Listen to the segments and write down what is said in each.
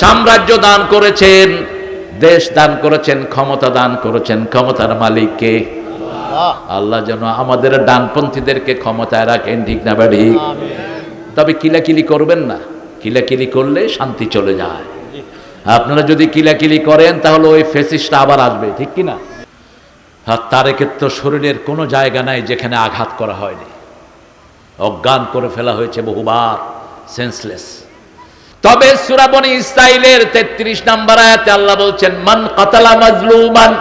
সাম্রাজ্য দান করেছেন, দেশ দান করেছেন, ক্ষমতা দান করেছেন। ক্ষমতার মালিক কে? আল্লাহ যেন আমাদের ডানপন্থীদেরকে ক্ষমতায় রাখেন, ঠিক না বাড়ি? তবে কিলাকিলি করবেন না, কিলাকিলি করলে শান্তি চলে যায়। আপনারা যদি কিলাকিলি করেন তাহলে ওই ফেসিস্টটা আবার আসবে, ঠিক কিনা? আর তারেকের তো শরীরের কোনো জায়গা নাই যেখানে আঘাত করা হয়নি, অজ্ঞান করে ফেলা হয়েছে বহুবার, সেন্সলেস। তবে সূরা বনী ইসরাঈলের 33 নম্বর আয়াতে আল্লাহ বলছেন, মান কাতালা মাজলুমান,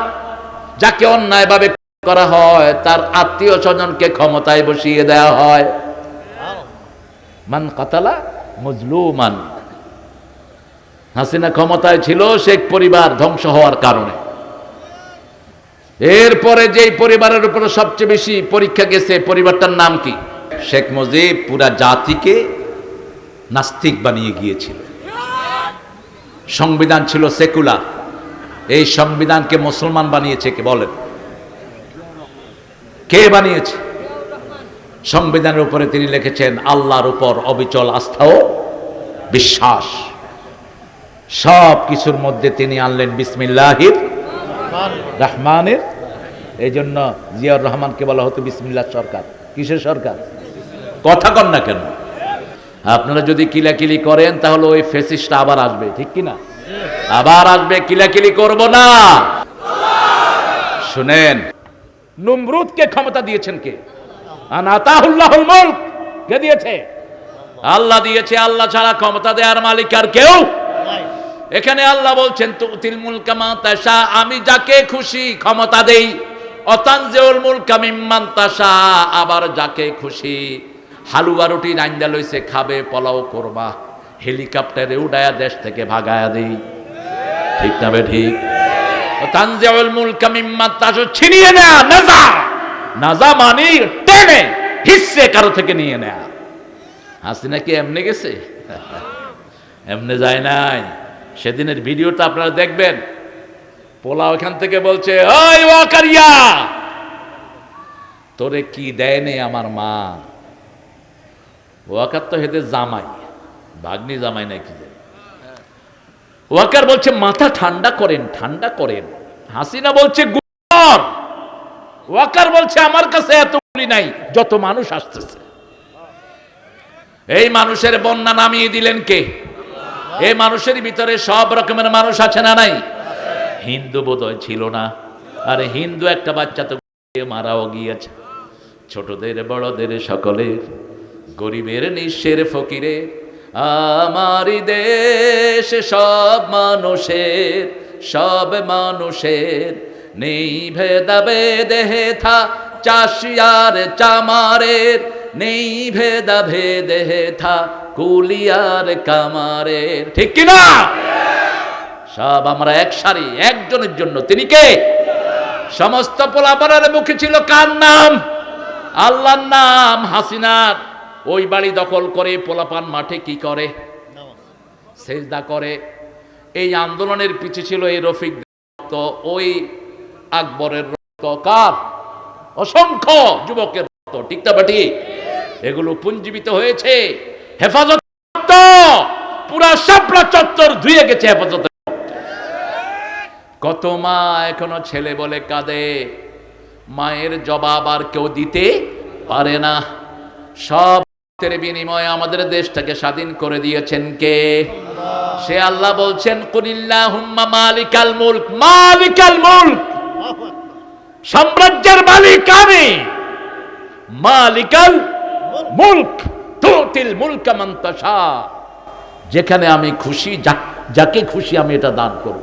যাকে অন্যায়ভাবে করা হয় তার আত্মীয় স্বজনকে ক্ষমতায় বসিয়ে দেওয়া হয়। মান কাতালা মাজলুমান, হাসিনা ক্ষমতায় ছিল, শেখ পরিবার ধ্বংস হওয়ার কারণে। এরপরে যেই পরিবারের উপরে সবচেয়ে বেশি পরীক্ষা গেছে, পরিবারটার নাম কি? শেখ মুজিব পুরা জাতিকে নাস্তিক বানিয়ে গিয়েছিল। সংবিধান ছিল সেকুলার, এই সংবিধানকে মুসলমান বানিয়েছে কে বলেন? কে বানিয়েছে? সংবিধানের উপরে তিনি লিখেছেন আল্লাহর উপর অবিচল আস্থা ও বিশ্বাস। সব কিছুর মধ্যে তিনি আনলেন বিসমিল্লাহির রহমানের। এই জন্য জিয়াউর রহমানকে বলা হতো বিসমিল্লাহ সরকার। কিসের সরকার? কথা কন না কেন? আপনারা যদি কিলাকিলি করেন তাহলে ওই ফেসিস্টটা আবার আসবে, ঠিক কিনা? আবার আসবে, কিলাকিলি করব না। শুনেন, নমরুদকে ক্ষমতা দিয়েছেন কে? আনাতাহুল্লাহুল মুলক, কে দিয়েছে? আল্লাহ দিয়েছে। আল্লাহ ছাড়া ক্ষমতা দেওয়ার মালিক আর কেউ নাই। এখানে আল্লাহ বলছেন তুতিল মুলকা মা তাশা, আমি যাকে খুশি ক্ষমতা দেই। অতানজিউল মুলকা মিম্মান তাশা, আবার যাকে খুশি হালুয়া রুটি রাইন্দা লইছে খাবে, পোলাও করবা, হেলিকপ্টারে উড়ায়া দেশ থেকে ভাগায়া দেই, ঠিক না বে ঠিক? অতানজিউল মুলকা মিম্মান তাশা, ছিনিয়ে নেয়া, নাজা। নাজা মানে টেনে হিস্সে কারো থেকে নিয়ে নেয়া। হাসিনা কি এমনি গেছে? এমনি যায় নাই। সেদিনের ভিডিওটা আপনারা দেখবেন, পোলা ওখান থেকে বলছে, ওই ওয়াকারিয়া, তোরে কি দেয়নি আমার মা? ওয়াকার তো হেদের জামাই, ভাগ্নি জামাই নাকি। ওয়াকার বলছে মাথা ঠান্ডা করেন, ঠান্ডা করেন। হাসিনা বলছে গুর। ওয়াকার বলছে আমার কাছে এত গুলি নাই যত মানুষ আসতেছে। এই মানুষের বন্যা নামিয়ে দিলেন কে? এই মানুষের ভিতরে সব রকমের মানুষ আছে না নাই? হিন্দু বোধহয় ছিল না। আরে হিন্দু একটা বাচ্চা তো মারাও গিয়েছে। ছোটদের বড়দের সকলের, গরিবের নিঃস্বের ফকিরের, আমারই দেশ সব মানুষের, সব মানুষের, নেই ভেদাভেদ হেথা চাষিয়ার চামারের, নেই ভেদাভেদ হেথা কুলিয়ার কামারের, ঠিক কিনা? সব আমরা এক সারি, একজনের জন্য। তিনি কে? সমস্ত পোলাপানের মুখে ছিল কার নাম? আল্লাহর নাম। হাসিনার ওই বাড়ি দখল করে পোলাপান মাঠে কি করে? সেজদা করে। এই আন্দোলনের পিছে ছিল এই রফিক রক্ত, ওই আকবরের রক্ত, কার? অসংখ্য যুবকের রক্ত, ঠিক না বাটি? এগুলো পুঞ্জীবিত হয়েছে। হেফাজত পুরা শাপলা চত্বর ধুয়ে গেছে হেফাজত। কত মা এখনো ছেলে বলে কাঁদে, মায়ের জবাব আর কেউ দিতে পারে না। সব বিনিময়ে আমাদের দেশটাকে স্বাধীন করে দিয়েছেন কে? সে আল্লাহ বলছেন কুলিল্লাহুম্মা মালিকাল মুলক, মালিকাল মুলক, সাম্রাজ্যের মালিক আমি। মালিকাল মুলক তুতিল মুলকা মান তাশা, যেখানে আমি খুশি, যাকে খুশি আমি এটা দান করব।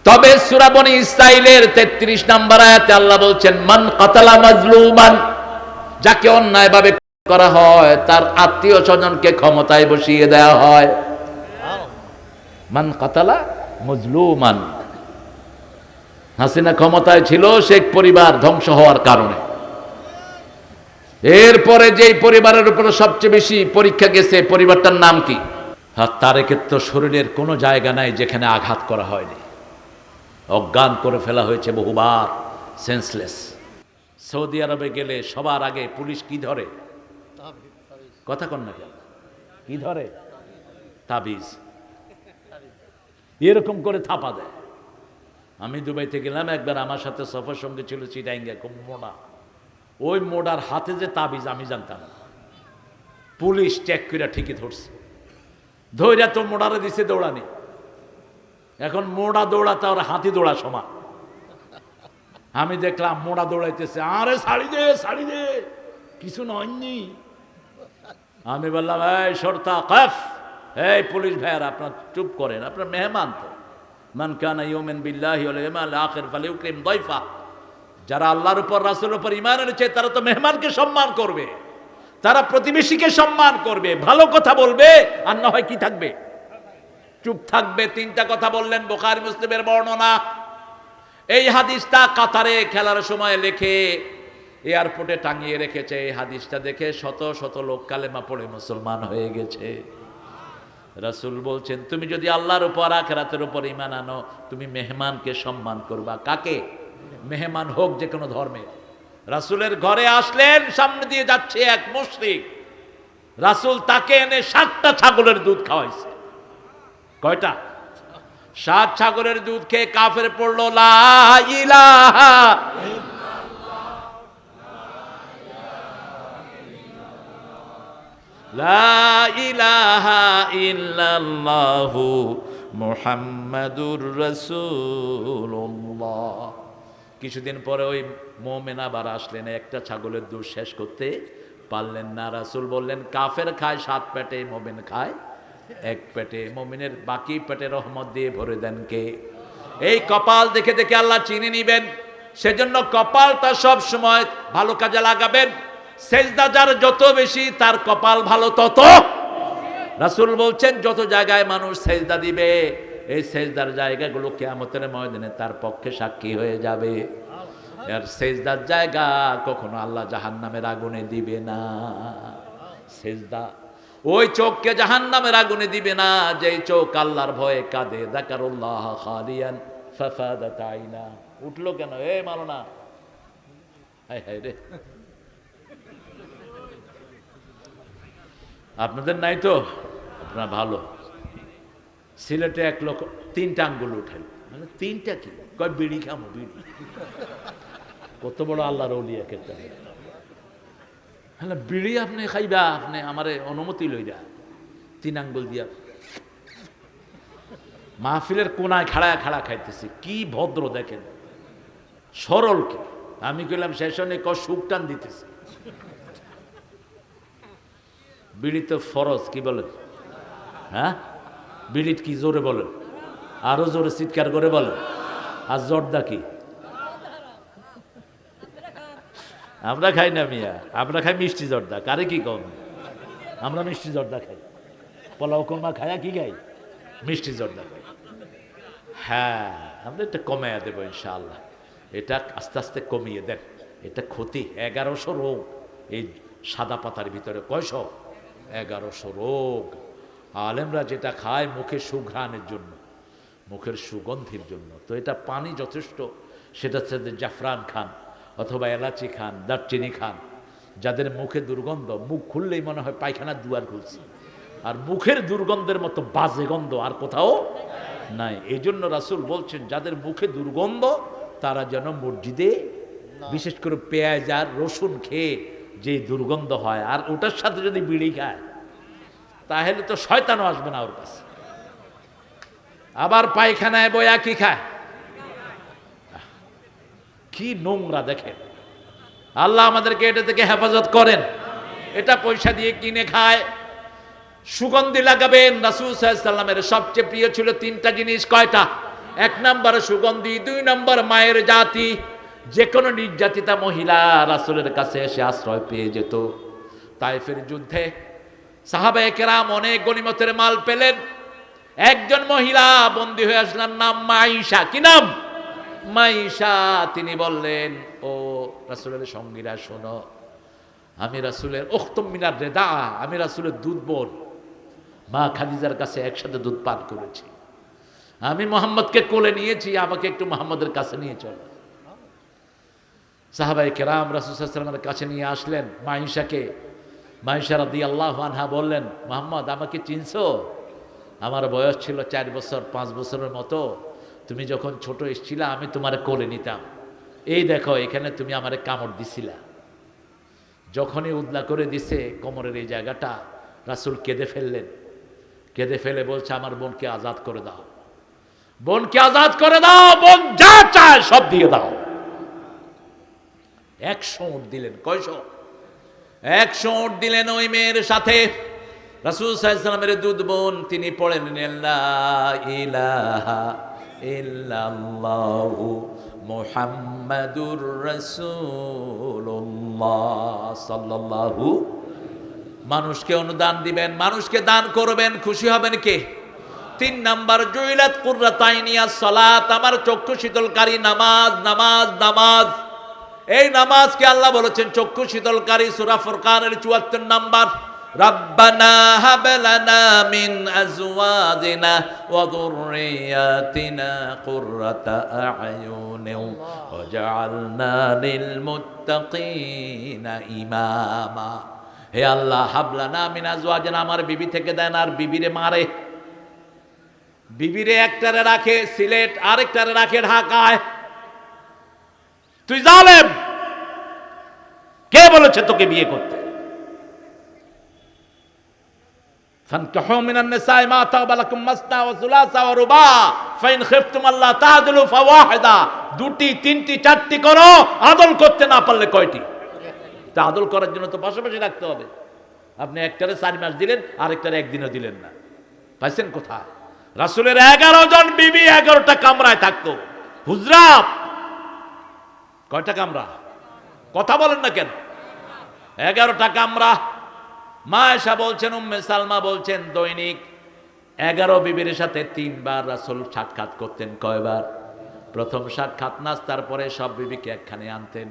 তবে সূরা বনী ইসরাঈলের 33 নম্বর আয়াতে আল্লাহ বলছেন মান কাতালা মাজলুমান, যাকে অন্যায়ভাবে করা হয় তার আত্মীয় স্বজনকে ক্ষমতায় বসিয়ে দেওয়া হয়। মান কাতালা মাজলুমান, হাসিনা ক্ষমতায় ছিল, শেখ পরিবার ধ্বংস হওয়ার কারণে। এরপরে যেই পরিবারের উপরে সবচেয়ে বেশি পরীক্ষা গেছে, পরিবারটার নাম কি? আর তারেকের তো শরীরের কোনো জায়গা নাই যেখানে আঘাত করা হয়নি, অজ্ঞান করে ফেলা হয়েছে বহুবার, সেন্সলেস। সৌদি আরবে গেলে সবার আগে পুলিশ কি ধরে? কথা কন না কেন? কি ধরে? তাবিজ। এরকম করে থাপা দেয়। আমি দুবাইতে গেলাম একবার, আমার সাথে সফর সঙ্গে ছিল চিটাঙ্গা, খুব মোড়া। ওই মোড়ার হাতে যে তাবিজ আমি জানতাম না, পুলিশ চেক করে ঠিকই ধরছে, ধৈর্য তো মোড়ারে দিছে দৌড়ানি। এখন মোড়া দৌড়াতে আর হাতি দৌড়া সমান। আমি দেখলাম মোড়া দৌড়াইতেছে, আরে ছাড়ি দে ছাড়ি দে, কিছু নয়নি। আমি বললাম এই শর্তা কফ, এই পুলিশ ভাইয়ার আপনার চুপ করেন, আপনার মেহমান তো। মান কানা ইউমিন বিল্লাহি ওয়াল ইয়াউমিল আখির ফালিউকরিম দাইফা, যারা আল্লাহর উপর রাসূলের উপর ঈমান এনেছে তারা তো মেহমানকে সম্মান করবে, তারা প্রতিবেশীকে সম্মান করবে, ভালো কথা বলবে, আর না হয় কি থাকবে, চুপ থাকবে। তিনটা কথা বললেন, বুখারী মুসলিমের বর্ণনা। এই হাদিসটা কাতারে খেলার সময় লেখে এয়ারপোর্টে টাঙিয়ে রেখেছে। এই হাদিসটা দেখে শত শত লোক কালেমা পড়ে মুসলমান হয়ে গেছে। রাসূল বলছেন, তুমি যদি আল্লাহর উপর আখিরাতের উপর ঈমান আনো, তুমি মেহমানকে সম্মান করবা। কাকে? মেহমান হোক যে কোনো ধর্মের। রাসূলের ঘরে আসলেন, সামনে দিয়ে যাচ্ছে এক মুশরিক, রাসূল তাকে এনে 7টা ছাগলের দুধ খাওয়াইছে। কয়টা? 7 ছাগলের দুধ খেয়ে কাফের পড়লো লা ইলাহা লা ইলাহা ইল্লাল্লাহু মুহাম্মাদুর রাসূলুল্লাহ। কিছুদিন পরে ওই মুমিন আবার আসলেন, একটা ছাগলের দুধ শেষ করতে পারলেন না। রাসূল বললেন, কাফের খায় 7 পেটে, মুমিন খায় 1 পেটে। মুমিনের বাকি পেটে রহমত দিয়ে ভরে দেন কে? এই কপাল দেখে দেখে আল্লাহ চিনে নিবেন। সেজন্য কপালটা সব সময় ভালো কাজে লাগাবেন। সেজদা যার যত বেশি, তার কপাল ভালো তত। রাসূল বলছেন, যত জায়গায় মানুষ সেজদা দিবে, এই সেজদার জায়গাগুলো কিয়ামতের ময়দানে তার পক্ষে সাক্ষী হয়ে যাবে। আর সেজদার জায়গা কখনো আল্লাহ জাহান্নামের আগুনে দিবে না। সেজদা ওই চোখকে জাহান্নামের আগুনে দিবে না যেই চোখ আল্লাহর ভয়ে কাঁদে। যাকারুল্লাহ খালিয়ান ফাফাদাত আইনা। উঠলো কেন? এ মানো না, হায় হায় রে, আপনাদের নাই তো? আপনারা ভালো। সিলেটে এক লোক 3টা আঙ্গুল উঠেন, মানে 3টা কি কয়? বিড়ি খামো, বিড়ি। কত বড় আল্লাহর ওলিয়া খেতে। হ্যাঁ, বিড়ি আপনি খাইবা? আপনি আমারে অনুমতি লইরা 3 আঙ্গুল দিয়া মাহফিলের কোনায় খাড়া খাড়া খাইতেছে। কি ভদ্র দেখেন, সরল কি। আমি কইলাম শেষনে সুখ টান দিতেছে। বিড়ি তো ফরজ, কি বলেন? হ্যাঁ, বিড়ি কি জোরে বলেন, আরো জোরে চিৎকার করে বলেন। আর জর্দা কি? আমরা খাই না মিয়া, আমরা খাই মিষ্টি জর্দা। কারে কি কম? আমরা মিষ্টি জর্দা খাই। পোলাও কোরমা খায়া কি খাই? মিষ্টি জর্দা খাই। হ্যাঁ, আমরা এটা কমাইয়া দেবো ইনশাআল্লাহ। এটা আস্তে আস্তে কমিয়ে দেন। এটা ক্ষতি। 1100 রোগ এই সাদা পাতার ভিতরে। কয়শো? 1100 রোগ। আলেমরা যেটা খায় মুখে সুঘ্রাণের জন্য, মুখের সুগন্ধির জন্য। তো এটা পানি যথেষ্ট। সেটা সাথে জাফরান খান অথবা এলাচি খান, দারচিনি খান। যাদের মুখে দুর্গন্ধ, মুখ খুললেই মনে হয় পায়খানার দুয়ার খুলছে। আর মুখের দুর্গন্ধের মতো বাজে গন্ধ আর কোথাও নাই। এই জন্য রাসূল বলছেন, যাদের মুখে দুর্গন্ধ তারা যেন মসজিদে, বিশেষ করে পেঁয়াজ আর রসুন খেয়ে যে দুর্গন্ধ হয়, আর ওটার সাথে যদি বিড়ি খায়, তাহলে তো শয়তানও আসবে না ওর কাছে। আবার পায়খানায় বয়া কি খায়? কি নোংরা দেখেন। আল্লাহ আমাদেরকে এটা থেকে হেফাজত করেন। এটা পয়সা দিয়ে কিনে খায়। সুগন্ধি লাগাবেন। রাসূল সাল্লাল্লাহু আলাইহি ওয়াসাল্লামের সবচেয়ে প্রিয় ছিল 3টা জিনিস। কয়টা? 1 নম্বর সুগন্ধি, 2 নম্বর মায়ের জাতি। যে কোনো নির্যাতিতা মহিলা রাসূলের কাছে এসে আশ্রয় পেয়ে যেত। তায়েফের যুদ্ধে সাহাবায়ে কেরাম অনেক গনিমতের মাল পেলেন। একজন মহিলা বন্দী হয়ে আসলেন, নাম মাইশা। কি নাম? মাইশা। তিনি বললেন, ও রাসূলের সঙ্গীরা শোনো, আমি রাসূলের উখতুম মিনার রেদা, আমি রাসূলের দুধ বোন মা খাদিজার কাছে একসাথে দুধ পান করেছি। আমি মুহাম্মদকে কোলে নিয়েছি, আমাকে একটু মুহাম্মদের কাছে নিয়ে চলো। সাহাবায়ে কেরাম রাসূল সাল্লাল্লাহু আলাইহি ওয়াসাল্লামের কাছে নিয়ে আসলেন মাইশাকে। মাইশা রাদিয়াল্লাহু আনহা বললেন, মুহাম্মদ আমাকে চিনছো? আমার বয়স ছিল 4 বছর 5 বছরের মতো, তুমি যখন ছোট এসেছিলা আমি তোমার কোলে নিতাম, এই দেখো এখানে তুমি আমারে কামড় দিছিলা। যখনই উদলা করে দিছে কোমরের এই জায়গাটা, রাসূল কেঁদে ফেললেন। কেঁদে ফেলে বলছে, আমার বোনকে আজাদ করে দাও, বোনকে আজাদ করে দাও, বোন যা চায় সব দিয়ে দাও। 100 উট দিলেন। কয়শো? 100 উট দিলেন ওই মেয়ের সাথে। রাসূল সাল্লাল্লাহু আলাইহি ওয়াসাল্লামের দুধ বোন, তিনি পড়েন লা ইলাহা ইল্লাল্লাহু মুহাম্মাদুর রাসূলুল্লাহ সাল্লাল্লাহু। মানুষকে অনুদান দিবেন, মানুষকে দান করবেন, খুশি হবেন কে? 3 নাম্বার, জুইলাত কুররাতু আইনিয়াস সালাত, আমার চক্ষু শীতলকারী নামাজ, নামাজ, নামাজ। এই নামাজকে আল্লাহ বলেছেন চক্ষু শীতলকারী, সূরা ফুরকানের 74 নাম্বার। রাব্বানা হাব লানা মিন আজওয়াজিনা ওয়া যুররিয়াতিনা কুররাতা আ'য়ুনিন ওয়াজআলনা লিল মুত্তাকিনা ইমামা। হে আল্লাহ, হাবলানা মিন আজওয়াজিনা, আমার বিবি থেকে দেন। আর বিবিরে মারে, বিবিরে একটারে রাখে সিলেট, আরেকটারে রাখে ঢাকায়। তুই জালেম, কে বলেছে তোকে বিয়ে করতে? ফানকিহু মিনান নিসাই মা তাবা লাকুম মাসনা ওয়া সুলাসা ওয়া রুবা ফাইন খিফতুম আল্লা তা'দিলু ফাওয়াহিদা। 2টি 3টি 4টি করো, আদল করতে না পারলে কয়টি? তা আদল করার জন্য তো পাশাপাশি রাখতে হবে। আপনি একটারে 4 মাস দিলেন, আরেকটারে একদিনও দিলেন না, পাইছেন কোথায়? রাসূলের 11 জন বিবি 11টা কামরায় থাকতো। হুজরাত কয়টা কামরা? কথা বলেন না কেন? 11টা কামরা। মা আয়েশা বলছেন, উম্মে সালমা বলছেন, দৈনিক 11 বিবির সাথে 3 বার রাসূল সাক্ষাৎ করতেন। কয়বার? প্রথম সাক্ষাৎ নাস্তার পরে সব বিবিকে একখানে আনতেন,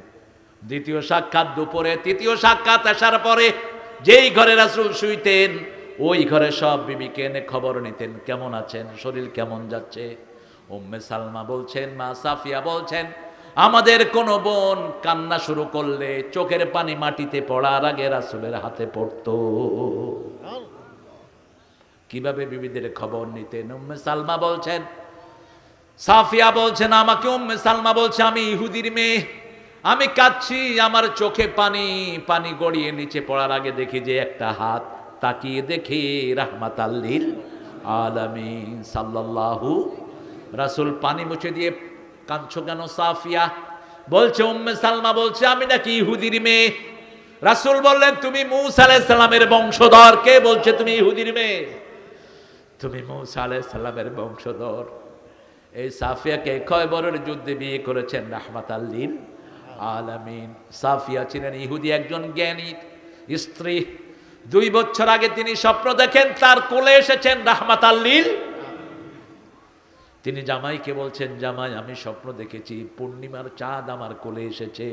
দ্বিতীয় সাক্ষাৎ দুপুরে, তৃতীয় সাক্ষাৎ আসার পরে। যেই ঘরে রাসূল শুইতেন ওই ঘরে সব বিবিকে এনে খবর নিতেন, কেমন আছেন, শরীর কেমন যাচ্ছে। উম্মে সালমা বলছেন, মা সাফিয়া বলছেন, আমাদের কোন বোন কান্না শুরু করলে চোখের পানি মাটিতে পড়ার আগে রাসূলের হাতে পড়তো। কিভাবে বিবিদের খবর নিতেন? উম্মে সালমা বলছেন, সাফিয়া বলছেন, আমাকে উম্মে সালমা বলছে, আমি ইহুদির মেয়ে, আমি কাঁদছি, আমার চোখে পানি পানি গড়িয়ে নিচে পড়ার আগে দেখি যে একটা হাত, তাকিয়ে দেখি রাহমাতাল লিল আলামিন সাল্লাল্লাহু। রাসূল পানি মুছে দিয়ে, কাঁদছো কেন সাফিয়া? বলছে উম্মে সালমা বলছে, আমি নাকি ইহুদির মেয়ে। রাসূল বললেন, তুমি মূসা আলাইহিস সালামের বংশধর। কে বলছে তুমি ইহুদির মেয়ে? তুমি মূসা আলাইহিস সালামের বংশধর। এই সাফিয়াকে খয়বরের যুদ্ধে বিয়ে করেছেন রাহমাতাল লিল আলামিন। সাফিয়া ছিলেন ইহুদি একজন জ্ঞানী স্ত্রী। 2 বছর আগে তিনি স্বপ্ন দেখেন তার কোলে এসেছেন রাহমাতাল লিল। তিনি জামাইকে বলছেন, জামাই আমি স্বপ্ন দেখেছি পূর্ণিমার চাঁদ আমার কোলে এসেছে।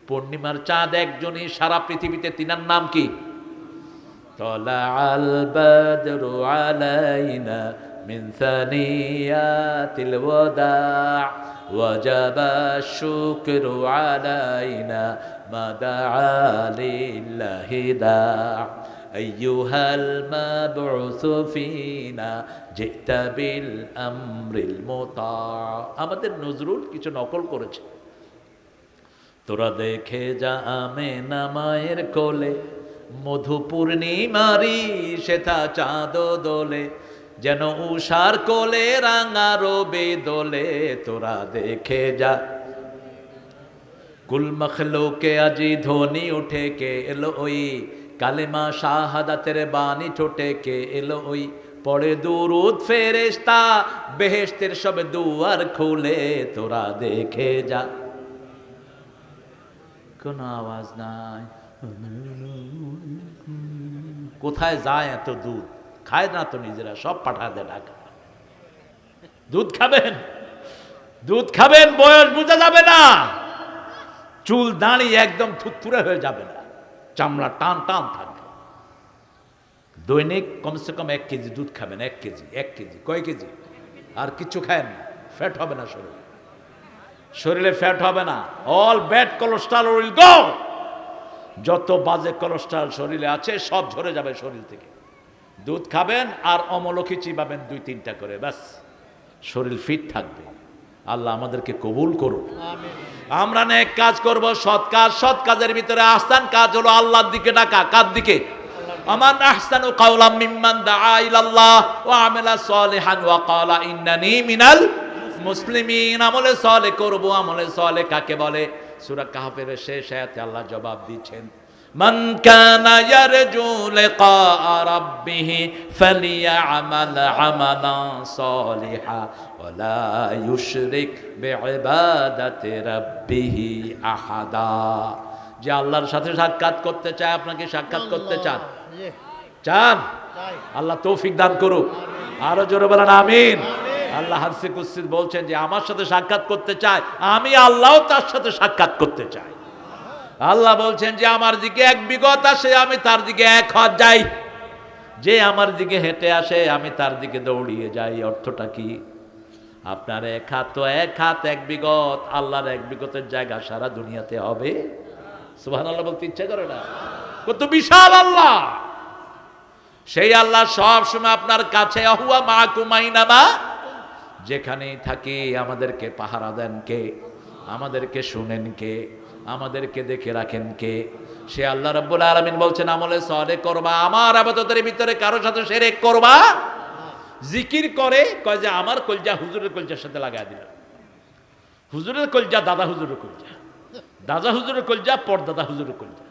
পূর্ণিমার চাঁদ একজনই সারা পৃথিবীতে, তিনার নাম কি? তালাআল বাদরু আলাইনা মিন সানিয়াতিল ওয়াদা ওয়াজাবা শুকরু আলাইনা মা দাআ লিল্লাহি দা আইয়ুহাল মাবউসু ফিনা জিতা বিল আমরিল মুতা। আমাদের নজরুল কিছু নকল করেছে। তোরা দেখে যা আমেনা মায়ের কোলে, মধু পূর্ণিমারি সেথা চাঁদ দোলে, যেন উষার কোলে রাঙা রবে দোলে। তোরা দেখে যা কুল মখলুকে আজি ধ্বনি উঠে, কে এলো ওই কালেমা শাহাদাতের বাণী ঠোঁটে, কে এলো ওই পড়ে দুরুদ ফেরেশতা, বেহেশতের সব দুয়ার খুলে। তোরা দেখে যা। কোন আওয়াজ নাই। কোথায় যায় এত দুধ? খায় না তো নিজেরা, সব পাঠা দেয় ঢাকা। দুধ খাবেন, দুধ খাবেন, বয়স বোঝা যাবে না, চুল দাঁড়িয়ে একদম থুতথুরে হয়ে যাবে না, চামড়া টান টান থাকবে। দৈনিক কমসে কম 1 কেজি দুধ খাবেন। 1 কেজি, 1 কেজি। কয় কেজি? আর কিছু খায় না, ফ্যাট হবে না শরীরে, শরীরে ফ্যাট হবে না। All bad cholesterol will go. যত বাজে কোলেস্ট্রল শরীরে আছে সব ঝরে যাবে শরীর থেকে। দুধ খাবেন আর অমলকি চিবাবেন 2-3টা করে, ব্যাস শরীর ফিট থাকবে। আল্লাহ আমাদেরকে কবুল করুন। আমরা নেক কাজ করব, সৎ কাজ। সৎ কাজের ভিতরে আহসান কাজ হলো আল্লাহর দিকে ডাকা। কার দিকে? আমান আহসানু কাওলাম মিম্মান দাআ ইলাল্লাহ ওয়া আমিলা সলিহান ওয়া ক্বালা ইন্নানি মিনাল মুসলিমিন। আমলে সালেহ করব। আমলে সালেহ কাকে বলে? সূরা কাহফের শেষ আয়াতে আল্লাহ জবাব দিচ্ছেন, মান কানা ইয়ারজু লিকা রাব্বিহি ফালিয়ামাল আমালান সালিহা ওয়া লা ইউশরিক বিইবাদাতি রাব্বিহি আহাদা। যে আল্লাহর সাথে সাক্ষাৎ করতে চায়, আপনাকে সাক্ষাৎ করতে চান? চান? আল্লাহ তৌফিক দান করুক। আরো জোরে বলেন আমিন। আল্লাহ হাদিসে কুদসি বলছেন যে আমার সাথে সাক্ষাৎ করতে চায়, আমি আল্লাহও তার সাথে সাক্ষাৎ করতে চাই। আল্লাহ বলছেন যে আমার দিকে 1 বিগত আসে, আমি তার দিকে 1 হাত যাই। যে আমার দিকে হেঁটে আসে, আমি তার দিকে দৌড়িয়ে যাই। অর্থটা কি? আপনার 1 হাত তো 1 হাত, 1 বিগত। আল্লাহর 1 বিগতের জায়গা সারা দুনিয়াতে হবে। সুবহানাল্লাহ বলতে ইচ্ছা করে না? কত বিশাল আল্লাহ! সেই আল্লাহ সব সময় আপনার কাছে। আহুয়া মাকুম আইনামা, যেখানেই থাকি আমাদেরকে পাহারা দেন কে? আমাদেরকে শুনেন কে? আমাদেরকে দেখে রাখেন কে? সে আল্লাহ রাব্বুল আলামিন বলছেন আমলে সালেহ করবা, আমার ইবাদতের ভিতরে কারোর সাথে শিরক করবা। জিকির করে কয় যে আমার কলজা হুজুরের কলজার সাথে লাগায় দিলাম। হুজুরের কলজা দাদা হুজুরের কলজা, দাদা হুজুরের কলজা পরদাদা হুজুরের কলজা।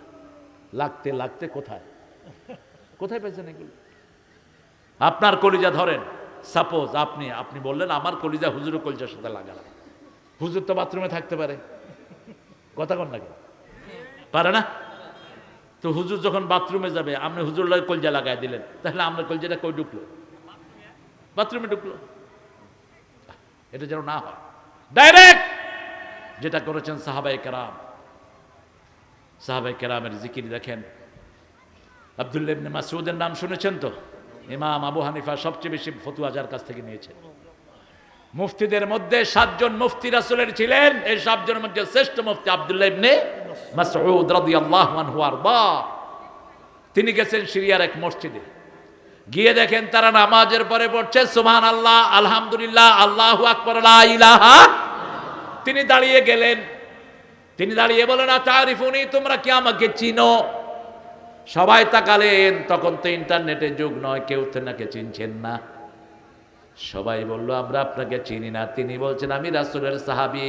লাগতে লাগতে কোথায় কোথায় পেয়েছেন এগুলো? আপনার কলিজা ধরেন, সাপোজ আপনি বললেন আমার কলিজা হুজুরের কলজার সাথে লাগালাম। হুজুর তো বাথরুমে থাকতে পারে, কথা কন না? পারে না তো? হুজুর যখন বাথরুমে যাবে, আপনি হুজুর কলজা লাগাই দিলেন, তাহলে আপনার কলজাটা কই ঢুকলো? বাথরুমে ঢুকলো। এটা যেন না হয়। ডাইরেক্ট যেটা করেছেন সাহাবায়ে কেরাম। সাহাবায়ে কেরামের জিকির দেখেন। আব্দুল্লাহ ইবনে মাসউদের নাম শুনেছেন তো? ইমাম আবু হানিফা সবচেয়ে বেশি ফতোয়া যার কাছ থেকে নিয়েছেন। মুফতিদের মধ্যে 7 জন মুফতি রাসূলের ছিলেন। এই 7 জনের মধ্যে শ্রেষ্ঠ মুফতি আব্দুল্লাহ ইবনে মাসউদ রাদিয়াল্লাহু আনহু আরদা। তিনি গেছেন সিরিয়ার এক মসজিদে, গিয়ে দেখেন তারা নামাজের পরে পড়ছে সুবহানাল্লাহ, আলহামদুলিল্লাহ, আল্লাহু আকবার, লা ইলাহা। তিনি দাঁড়িয়ে গেলেন। তিনি দাঁড়িয়ে বলেন, আতারিফুনি, তোমরা কি আমাকে চিনো? সবাই তাকালেন। তখন তো ইন্টারনেটের যুগ নয়, কেউ তেনাকে চিনছেন না। সবাই বলল আমরা আপনাকে চিনি না। তিনি বলছেন আমি রাসূলের সাহাবী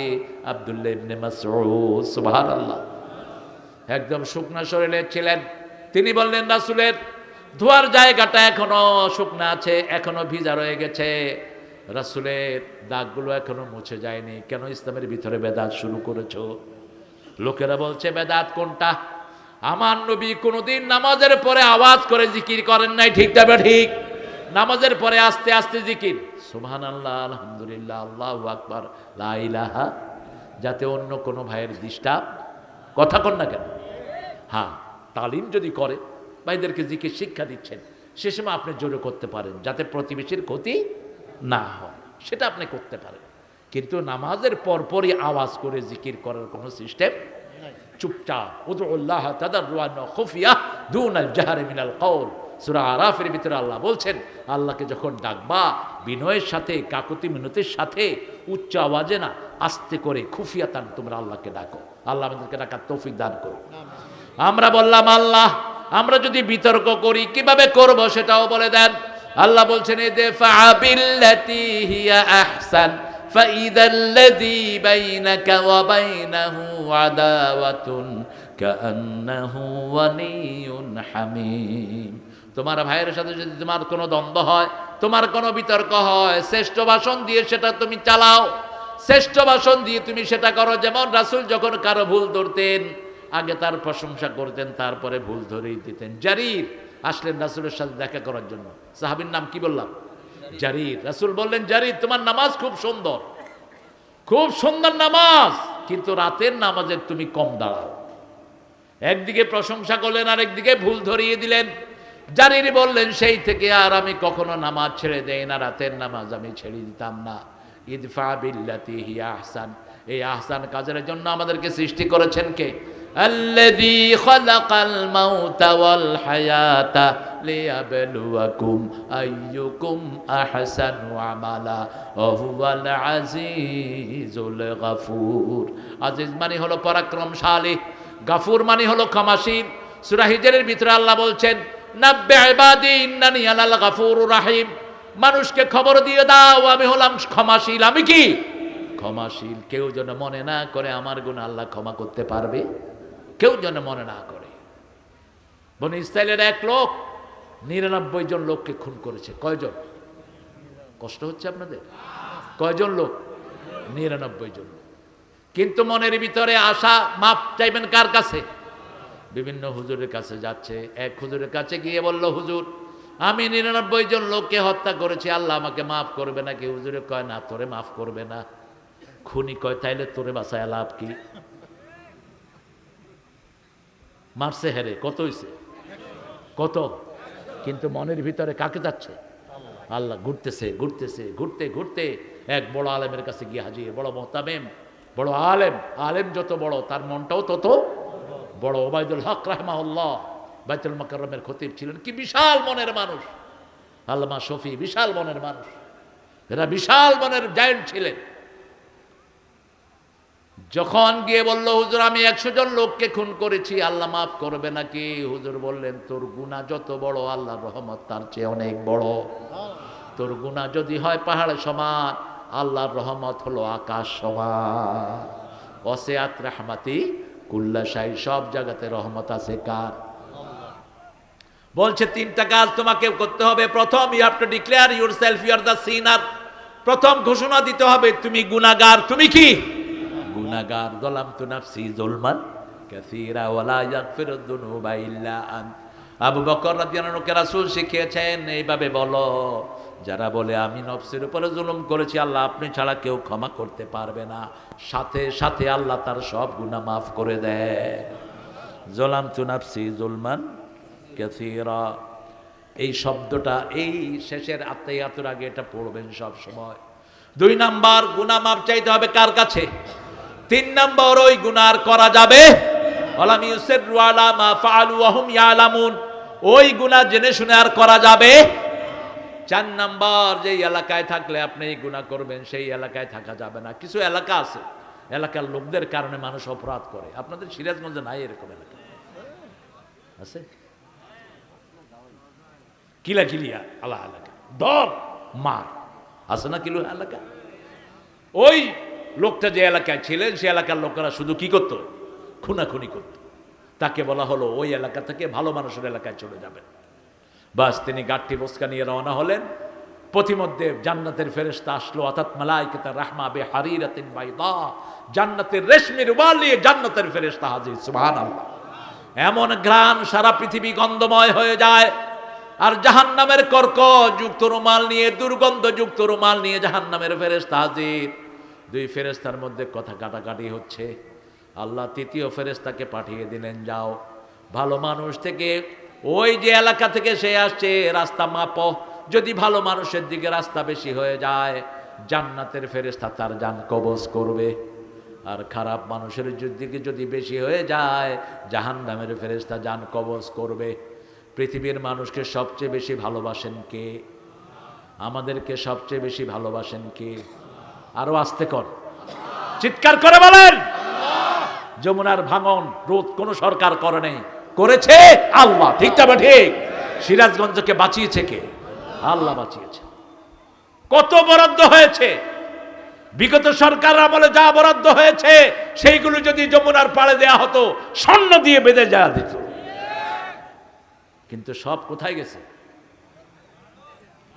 আব্দুল্লাহ ইবনে মাসউদ। সুবহানাল্লাহ। একদম শুকনা শরীরে ছিলেন। তিনি বললেন রাসূলের ধোয়ার জায়গাটা এখনো শুকনা আছে, এখনো ভিজা রয়ে গেছে। রাসূলের দাগগুলো এখনো মুছে যায়নি। কেন ইসলামের ভিতরে বেদাত শুরু করেছো? লোকেরা বলছে বেদাত কোনটা? আমার নবী কোনদিন নামাজের পরে আওয়াজ করে জিকির করেন নাই, ঠিক তবে ঠিক। নামাজের পরে আস্তে আস্তে জিকির, সুবহানাল্লাহ, আলহামদুলিল্লাহ, আল্লাহু আকবার, লা ইলাহা, যাতে অন্য কোনো ভাইয়ের ডিস্টার্ব, কথা কন না কেন? হ্যাঁ, তালিম যদি করে, ভাইদেরকে জিকির শিক্ষা দিচ্ছেন, সে সময় আপনি জোরে করতে পারেন যাতে প্রতিবেশীর ক্ষতি না হয়, সেটা আপনি করতে পারেন। কিন্তু নামাজের পরপরই আওয়াজ করে জিকির করার কোনো সিস্টেম চুপচাপ। উদউল্লাহ তাদাররুআন ওয়া খুফিয়া দুনাল জাহরি মিনাল কওল। সূরা আরাফের ভিতরে আল্লাহ বলছেন আল্লাহকে যখন ডাকবা বিনয়ের সাথে, কাকুতি মিনতির সাথে, উচ্চ আওয়াজে না, আস্তে করে খুফিয়াতান তোমরা আল্লাহকে ডাকো। আল্লাহ আমাদেরকে ডাকার তৌফিক দান করুন। আমরা বললাম আল্লাহ, আমরা যদি বিতর্ক করি কিভাবে করব সেটাও বলে দেন। আল্লাহ বলছেন ইদফা বিল্লাতি হিয়া আহসান فإذا الذي بينك وبينه عداوة كأنه ولي حميم। তোমার ভাইয়ের সাথে যদি তোমার কোনো দ্বন্দ্ব হয়, তোমার কোনো বিতর্ক হয়, শ্রেষ্ঠ ভাষণ দিয়ে সেটা তুমি চালাও। শ্রেষ্ঠ ভাষণ দিয়ে তুমি সেটা করো। যেমন রাসূল যখন কারো ভুল ধরতেন, আগে তার প্রশংসা করতেন, তারপরে ভুল ধরেই দিতেন। জারির আসলেন রাসূলের সাথে দেখা করার জন্য। সাহাবীর নাম কি বললাম? জারির। রাসূল বললেন জারির, তোমার নামাজ খুব সুন্দর, খুব সুন্দর নামাজ, কিন্তু রাতের নামাজে তুমি কম দাঁড়াও। একদিকে প্রশংসা করলেন, আর একদিকে ভুল ধরিয়ে দিলেন। জারির বললেন সেই থেকে আর আমি কখনো নামাজ ছেড়ে দেই না, রাতের নামাজ আমি ছেড়ে দিতাম না। ইদফা বিল্লাতি হিয়া আহসান, এই আহসান কাজের জন্য আমাদেরকে সৃষ্টি করেছেন কে? আল্লাযী খালাকাল মাউতা ওয়াল হায়াতা লিয়াবলুয়াকুম আইয়ুকুম আহসানু আমালা ওয়া হুয়াল আজিজুল গাফুর। আজিজ মানে হলো পরাক্রমশালী, গাফুর মানে হলো ক্ষমাশীল। সূরা হিজরের ভিতরে আল্লাহ বলছেন, নাব্বি ইবাদি ইন্নানি আনাল গাফুরুর রাহিম, মানুষকে খবর দিয়ে দাও আমি হলাম ক্ষমাশীল। আমি কি? ক্ষমাশীল। কেউ যেন মনে না করে আমার গুনাহ আল্লাহ ক্ষমা করতে পারবে, কেউ যেন মনে না করে। বনি ইসরাইলের এক লোক 99 জন লোককে খুন করেছে। কয়জন? কষ্ট হচ্ছে আপনাদের? কয়জন লোক? 99 জন। কিন্তু মনের ভিতরে আশা, মাপ চাইবেন কার কাছে? বিভিন্ন হুজুরের কাছে যাচ্ছে। এক হুজুরের কাছে গিয়ে বলল, হুজুর আমি 99 জন লোককে হত্যা করেছি, আল্লাহ আমাকে মাফ করবে নাকি? হুজুরে কয়, না তোরে মাফ করবে না। খুনি কয়, তাইলে তোরে বাঁচায় লাভ কি? মারছে হেরে, কত হইছে? কত? কিন্তু মনের ভিতরে কাকে যাচ্ছে? আল্লাহ। ঘুরতেছে ঘুরতেছে, ঘুরতে ঘুরতে এক বড় আলেমের কাছে গিয়ে হাজির। বড় মুহতামিম, বড় আলেম। আলেম যত বড় তার মনটাও তত বড়। ওবায়দুল হক রাহমাহুল্লাহ বাইতুল মুকাররমের খতিব ছিলেন। কি বিশাল মনের মানুষ! আল্লামা শফি বিশাল মনের মানুষ, এরা বিশাল মনের জায়েন্ট ছিলেন। যখন গিয়ে বলল, হুজুর আমি 100 জন লোককে খুন করেছি, আল্লাহ মাফ করবে নাকি? হুজুর বললেন, তোর গুনাহ যত বড় আল্লাহর রহমত তার চেয়ে অনেক বড়। তোর গুনাহ যদি হয় পাহাড়ের সমান, আল্লাহর রহমত হলো আকাশ সমান। ওয়াসিআত রাহমাতি কুল্লা শাই, সব জায়গাতে রহমত আছে কার? বলছে 3টা কাজ তোমাকে করতে হবে। প্রথম, you have to declare yourself you are the sinner. প্রথম ঘোষণা দিতে হবে তুমি গুনাহগার। তুমি কি? গুনাহগার। যালামতু নাফসি যুলমান কাসীরা ওয়ালা ইয়াগফিরুদ যুনুবা ইল্লা আন। আবু বকর রাদিয়াল্লাহু আনহুকে রাসূল শিখিয়েছেন, এইভাবে বলো, যারা বলে আমি নফসের উপরে জুলুম করেছি, আল্লাহ আপনি ছাড়া কেউ ক্ষমা করতে পারবে না, সাথে সাথে আল্লাহ তার সব গুনাহ মাফ করে দেয়। যালামতু নাফসি যুলমান কাসীরা, এই শব্দটা এই শেষের আত্মায়াতুর আগে এটা পড়বেন সব সময়। 2 নাম্বার, গুনাহ মাফ চাইতে হবে কার কাছে? 3 নাম্বার, ওই গুনাহ করা যাবে ওয়ালাম ইউসিরু আলা মা ফাআলু ওয়া হুম ইয়ালামুন, ওই গুনাহ জেনে শুনে আর করা যাবে। 4 নাম্বার, যে এলাকায় থাকলে আপনি এই গুনাহ করবেন সেই এলাকায় থাকা যাবে না। কিছু এলাকা আছে, এলাকার লোকদের কারণে মানুষ অপরাধ করে। আপনাদের সিরাজগঞ্জে নাই এরকম এলাকা? আছে? কিলা কিলিয়া আলা এলাকা, দর মার আছে না কিলো এলাকা? ওই লোকটা যে এলাকায় ছিলেন সে এলাকার লোকেরা শুধু কি করত? খুনাখুনি করত। তাকে বলা হলো ওই এলাকা থেকে ভালো মানুষের এলাকায় চলে যাবেন। বাস, তিনি গাঠটি বস্কা নিয়ে রওনা হলেন। পথিমধ্যে জান্নাতের ফেরেশতা আসলো, অর্থাৎ মালায়েকাতুর রাহমা বিহারিরাতিন বাইদা, জান্নাতের রেশমি রুমাল নিয়ে জান্নাতের ফেরেশতা হাজির। সুবহানাল্লাহ। এমন ঘ্রাণ সারা পৃথিবী গন্ধময় হয়ে যায়। আর জাহান্নামের কর্কশ যুক্ত রুমাল নিয়ে, দুর্গন্ধ যুক্ত রুমাল নিয়ে জাহান্নামের ফেরেশতা হাজির। 2 ফেরেশতার মধ্যে কথা কাটাকাটি হচ্ছে। আল্লাহ 3য় ফেরেশতাকে পাঠিয়ে দিলেন, যাও ভালো মানুষ থেকে, ওই যে এলাকা থেকে সে আসছে, রাস্তা মাপো। যদি ভালো মানুষের দিকে রাস্তা বেশি হয়ে যায়, জান্নাতের ফেরেশতা তার জান কবজ করবে। আর খারাপ মানুষের দিকে যদি বেশি হয়ে যায়, জাহান্নামের ফেরেশতা জান কবজ করবে। পৃথিবীর মানুষকে সবচেয়ে বেশি ভালোবাসেন কে? আমাদেরকে সবচেয়ে বেশি ভালোবাসেন কে? আরো আস্তে কর, চিৎকার করে বলেন। যমুনার ভাঙন রোধ কোন সরকার করে নাই, করেছে আল্লাহ। ঠিক না ঠিক? সিরাজগঞ্জকে বাঁচিয়েছে কে? আল্লাহ বাঁচিয়েছে। কত বরাদ্দ হয়েছে বিগত সরকার আমলে, যা বরাদ্দ হয়েছে সেইগুলো যদি যমুনার পাড়ে দেয়া হতো, স্বর্ণ দিয়ে বেঁধে যাওয়া দিত। কিন্তু সব কোথায় গেছে?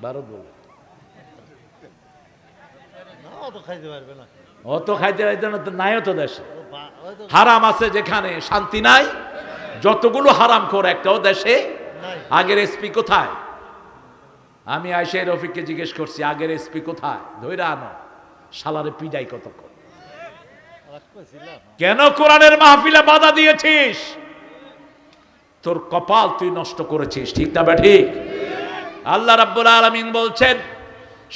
ভারত বলে অত খাইতে পারবে না, তো নাই তো দেশে। হারাম আছে যেখানে শান্তি নাই। যতগুলো হারাম করে একটাও দেশে। আগের এসপি কোথায়? আমি আয়সা রফিককে জিজ্ঞেস করছি, আগের এসপি কোথায়? ধৈরা আনো, শালারে পিডাই কতক্ষণ। কেন কোরআনের মাহফিলে বাধা দিয়েছিস? তোর কপাল তুই নষ্ট করেছিস। ঠিক না ঠিক? আল্লাহ রাব্বুল আলামিন বলছেন,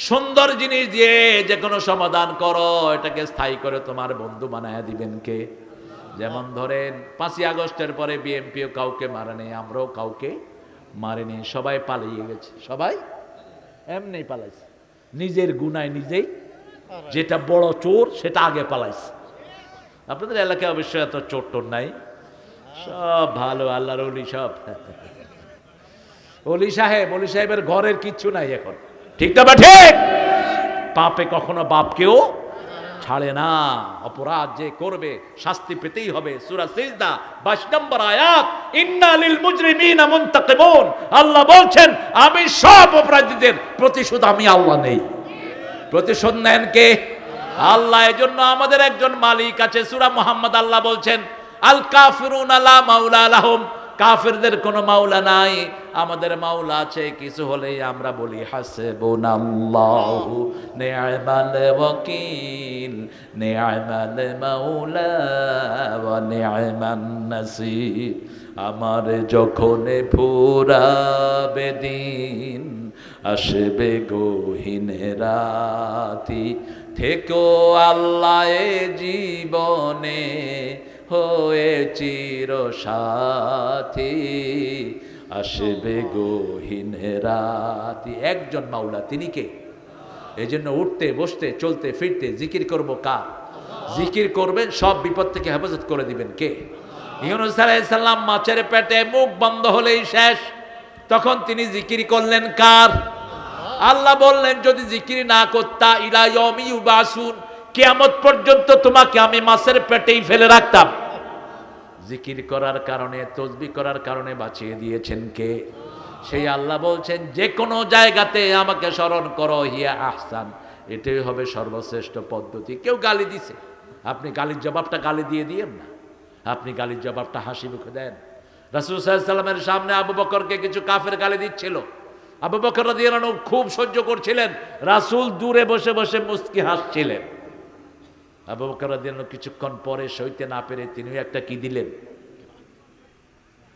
সুন্দর জিনিস দিয়ে যে কোনো সমাধান করো, এটাকে স্থায়ী করে তোমার বন্ধু বানায় দিবেন কে? যেমন ধরেন 5ই আগস্টের পরে বিএনপিও কাউকে মারেনি, আমরাও কাউকে মারেনি, সবাই পালিয়ে গেছে, সবাই এমনি পালাইছে নিজের গুনায় নিজেই। যেটা বড় চোর সেটা আগে পালাইছে। আপনাদের এলাকায় অবশ্যই এত চোর টোর নাই, সব ভালো আল্লাহর ওলি, সব ওলি সাহেবের ঘরের কিচ্ছু নাই এখন, ঠিক না? বা ঠিক, পাপে কখনো বাপকেও ছাড়ে না। অপরাধ যে করবে শাস্তি পেতেই হবে। সূরা সিজদা 22 নম্বর আয়াত, ইন্না লিল মুজরিমিনা মুনতাকিমুন। আল্লাহ বলছেন আমি সব অপরাধীদের প্রতিশোধ আমি আল্লাহ নেই। প্রতিশোধ নেন কে? আল্লাহ। এজন্য আমাদের একজন মালিক আছে। সূরা মুহাম্মদ আল্লাহ বলছেন আল কাফিরুনা লা মাওলা লাহুম, কাফেরদের কোনো মাওলা নাই, আমাদের মাওলা আছে। কিছু হলেই আমরা বলি হাসবুনাল্লাহু নি'মাল ওয়াকিল, নি'মাল মাওলা ওয়া নি'মান নাসির। আমার যখন ফুরাবে দিন, আসবে গহীন রাতি, থেকো আল্লাহ এ জীবনে হয়ে চির সাথী, আসবে গহীন রাতি। একজন মাওলা, তিনি কে? এই জন্য উঠতে বসতে চলতে ফিরতে জিকির করব কার? জিকির করবেন, সব বিপদ থেকে হেফাজত করে দিবেন কে? ইউনূস আলাইহিস সালাম মাছের পেটে, মুখ বন্ধ হলেই শেষ, তখন তিনি জিকির করলেন কার? আল্লাহ বললেন যদি জিকির না করতা ইলা ইয়াউমি ইউবাসুন, কিয়ামত পর্যন্ত তোমাকে আমি মাছের পেটেই ফেলে রাখতাম। জিকির করার কারণে, তাসবিহ করার কারণে বাঁচিয়ে দিয়েছেন কে? সেই আল্লাহ বলছেন যে কোনো জায়গাতে আমাকে স্মরণ করো, হিয়া আহসান, এটাই হবে সর্বশ্রেষ্ঠ পদ্ধতি। কেউ গালি দিছে, আপনি গালির জবাবটা গালি দিয়ে দিয়েন না, আপনি গালির জবাবটা হাসি মুখে দেন। রাসূল সাল্লাল্লাহু আলাইহি ওয়াসাল্লামের সামনে আবু বকরকে কিছু কাফের গালি দিচ্ছিল, আবু বকর রাদিয়াল্লাহু আনহু খুব সহ্য করছিলেন, রাসূল দূরে বসে বসে মুস্কি হাসছিলেন। আবু বকর রাদিয়াল্লাহু আনহু কিছুক্ষণ পরে সইতে না পেরে তিনিও একটা কি দিলেন?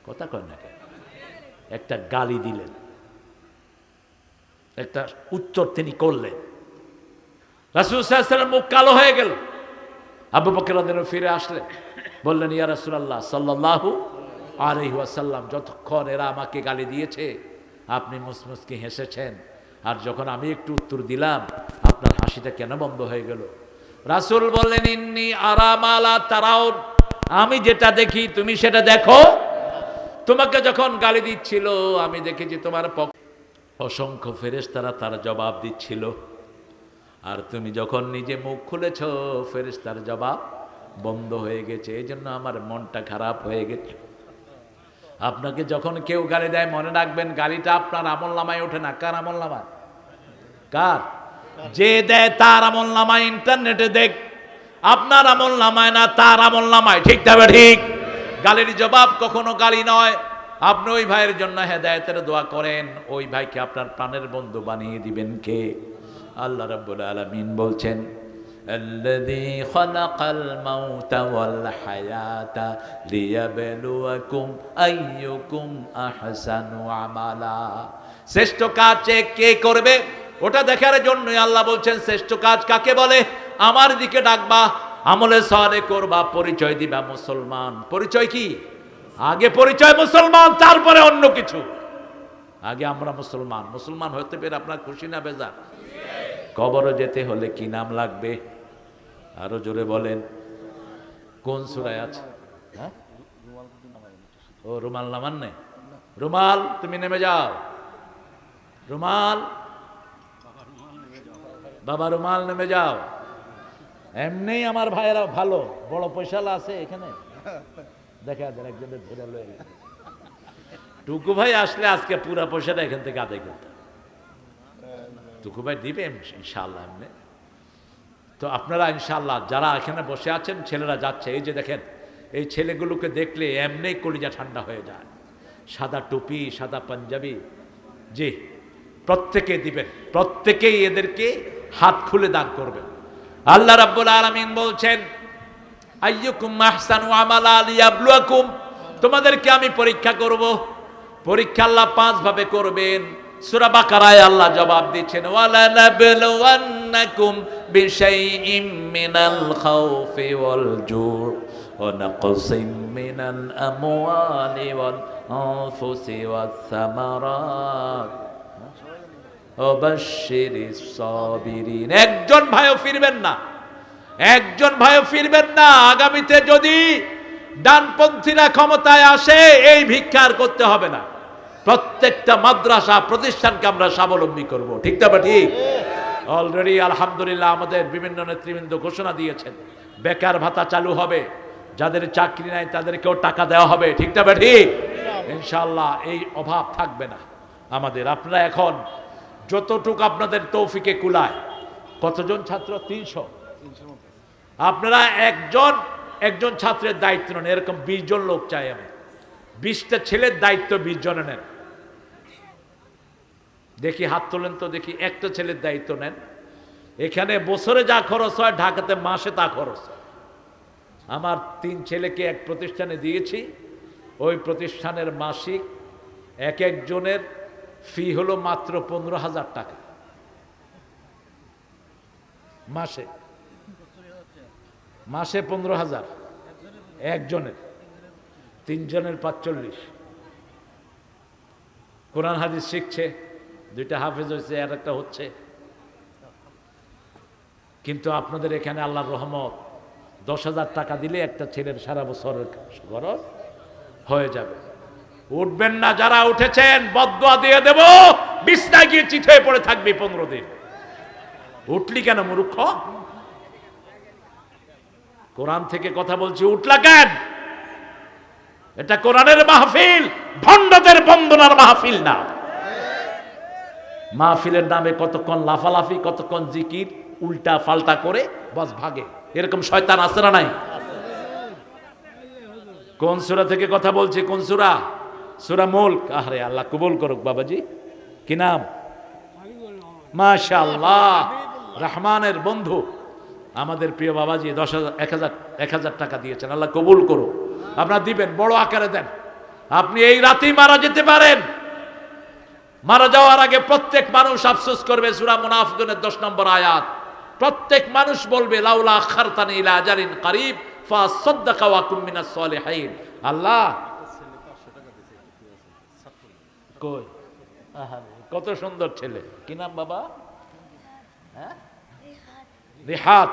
কথা কয় না, একটা গালি দিলেন, একটা উত্তর তিনি করলেন। রাসূল সাল্লাল্লাহু আলাইহি ওয়াসাল্লাম মুখ কালো হয়ে গেল। আবু বকর রাদিয়াল্লাহু আনহু ফিরে আসলেন, বললেন ইয়া রাসূলুল্লাহ সাল্লাল্লাহু আলাইহি ওয়াসাল্লাম, যতক্ষণ এরা আমাকে গালি দিয়েছে আপনি মুসমুসকে হেসেছেন, আর যখন আমি একটু উত্তর দিলাম আপনার হাসিটা কেন বন্ধ হয়ে গেল? রাসূল বললেন ইন্নী আরা মা লা তারাউন, আমি যেটা দেখি তুমি সেটা দেখো। তোমাকে যখন গালি দিচ্ছিল আমি দেখেছি তোমার অসংখ্য ফেরেশতারা তার জবাব দিচ্ছিল, আর তুমি যখন নিজে মুখ খুলেছ ফেরেশতার জবাব বন্ধ হয়ে গেছে। এই জন্য আমার মনটা খারাপ হয়ে গেছে। আপনাকে যখন কেউ গালি দেয় মনে রাখবেন গালিটা আপনার আমলনামায় ওঠে না। কার আমলনামায়? কার? যে দেয় তার আমলনামায়। ইন্টারনেটে দেখ, আপনার আমলনামায় না, তার আমলনামায়, ঠিক তবে ঠিক। গালির জবাব কখনো গালি নয়। আপনি ওই ভাইয়ের জন্য হেদায়েতের দোয়া করেন, ওই ভাইকে আপনার প্রাণের বন্ধু বানিয়ে দিবেন কে? আল্লাহ রাব্বুল আলামিন বলছেন আল্লাযী খালাকাল মাউতা ওয়াল হায়াতা লিয়াবলুয়াকুম আইয়ুকুম আহসানু আমালা। শ্রেষ্ঠ কাজ কে করবে ওটা দেখার জন্যই আল্লাহ বলছেন শ্রেষ্ঠ কাজ কাকে বলে? আমার দিকে ডাকবা, আমলে সালেহ করবা, পরিচয় দিবা মুসলমান। পরিচয় কি? আগে পরিচয় মুসলমান, তারপরে অন্য কিছু। আগে আমরা মুসলমান। মুসলমান হতে পেরে আপনার খুশি না বেজার? কবরে যেতে হলে কি নাম লাগবে? আরো জোরে বলেন। কোন সূরায় আছে? হ্যাঁ, ও রুমাল নামান নেই। রুমাল তুমি নেমে যাও। রুমাল, বাবা রুমাল নেমে যাও। এমনি আমার ভাইয়েরা ভালো, বড় পয়সালা আছে এখানে, দেখা যায় একজনের ধরে লয়ে গেছে। টুকু ভাই আসলে আজকে পুরা পয়সাটা এখান থেকে আদায় করতে। টুকু ভাই দিবে ইনশাআল্লাহ। এমনি তো আপনারা ইনশাআল্লাহ যারা এখানে বসে আছেন, ছেলেরা যাচ্ছে, এই যে দেখেন, এই ছেলেগুলোকে দেখলে এমনি কলিজা ঠান্ডা হয়ে যায়। সাদা টুপি, সাদা পাঞ্জাবি, জি, প্রত্যেকে দিবেন, প্রত্যেকেই এদেরকে হাত খুলে দান করবেন। আল্লাহ রাব্বুল আলামিন বলছেন আইয়ুকুম আহসানু আমালা লিয়াবলুয়াকুম, তোমাদেরকে আমি পরীক্ষা করব। পরীক্ষা আল্লাহ 5 ভাবে করবেন। সূরা বাকারায় আল্লাহ জবাব দিচ্ছেন ওয়ালা নাবলুওয়ান্নাকুম বিশাইইম মিনাল খাউফি ওয়াল জু' ونقص من الأموال والأنفس والثمرات وبشر الصابرين। একজন ভাইও ফিরবেন না, একজন ভাইও ফিরবেন না। আগামীতে যদি ডানপন্থীরা ক্ষমতায় আসে এই ভিক্ষার করতে হবে না। প্রত্যেকটা মাদ্রাসা প্রতিষ্ঠানকে আমরা স্বাবলম্বী করব, ঠিক না? ঠিক। অলরেডি আলহামদুলিল্লাহ আমাদের বিভিন্ন নেতৃবৃন্দ ঘোষণা দিয়েছেন বেকার ভাতা চালু হবে, যাদের চাকরি নাই তাদেরকেও টাকা দেওয়া হবে, ঠিক না? ঠিক। ইনশাআল্লাহ এই অভাব থাকবে না আমাদের। আপনারা এখন যতটুকু আপনাদের তৌফিকে কুলায়, কতজন ছাত্র? 300। আপনারা একজন ছাত্রের দায়িত্ব নেন, এরকম 20 জন লোক চাই আমি। 20টা ছেলের দায়িত্ব 20 জনে নেন। দেখি হাত তোলেন তো দেখি, একটা ছেলের দায়িত্ব নেন। এখানে বছরে যা খরচ হয় ঢাকাতে মাসে তা খরচ হয়। আমার 3 ছেলেকে এক প্রতিষ্ঠানে দিয়েছি, ওই প্রতিষ্ঠানের মাসিক এক একজনের ফি হলো মাত্র 15,000 টাকা মাসে। মাসে 15,000 একজনের, 3 জনের 45। কোরআন হাদিস শিখছে, 2টা হাফেজ হয়েছে, আর একটা হচ্ছে। কিন্তু আপনাদের এখানে আল্লাহর রহমত, 10,000 টাকা দিলে একটা ছেলের সারা বছরের খরচ হয়ে যাবে। উঠবেন না যারা উঠেছেন, বদদুয়া দিয়ে দেব, বিছনায় গিয়ে চিত হয়ে পড়ে থাকবি 15 দিন। উঠলি কেন মূর্খ? কোরআন থেকে কথা বলছি, উঠলা কেন? এটা কোরআনের মাহফিল, ভণ্ডদের বন্দনার মাহফিল না। মাহফিলের নামে কতক্ষণ লাফালাফি, কতক্ষণ জিকির, উল্টা পাল্টা করে বস ভাগে। এরকম শয়তান আছে না নাই? কোন সূরা থেকে কথা বলছি? কোন সূরা? সূরা মুলক। আরে আল্লাহ কবুল করুক বাবাজি। কি নাম? মাশাআল্লাহ, রহমানের বন্ধু আমাদের প্রিয় বাবাজি 10,000 টাকা দিয়েছেন, আল্লাহ কবুল করুক। আপনারা দিবেন, বড় আকারে দেন। আপনি এই রাতেই মারা যেতে পারেন। মারা যাওয়ার আগে প্রত্যেক মানুষ আফসোস করবে। সূরা মুনাফিকুনের 10 নম্বর আয়াত। প্রত্যেক মানুষ বলবে লাউলা আখারতানি ইলা আজালিন করিব ফাসাদদাকা ওয়া কুম মিনাস সালিহিন। আল্লাহ কই? আহারে কত সুন্দর ছেলে। কি নাম বাবা? হ্যাঁ, রিহাত।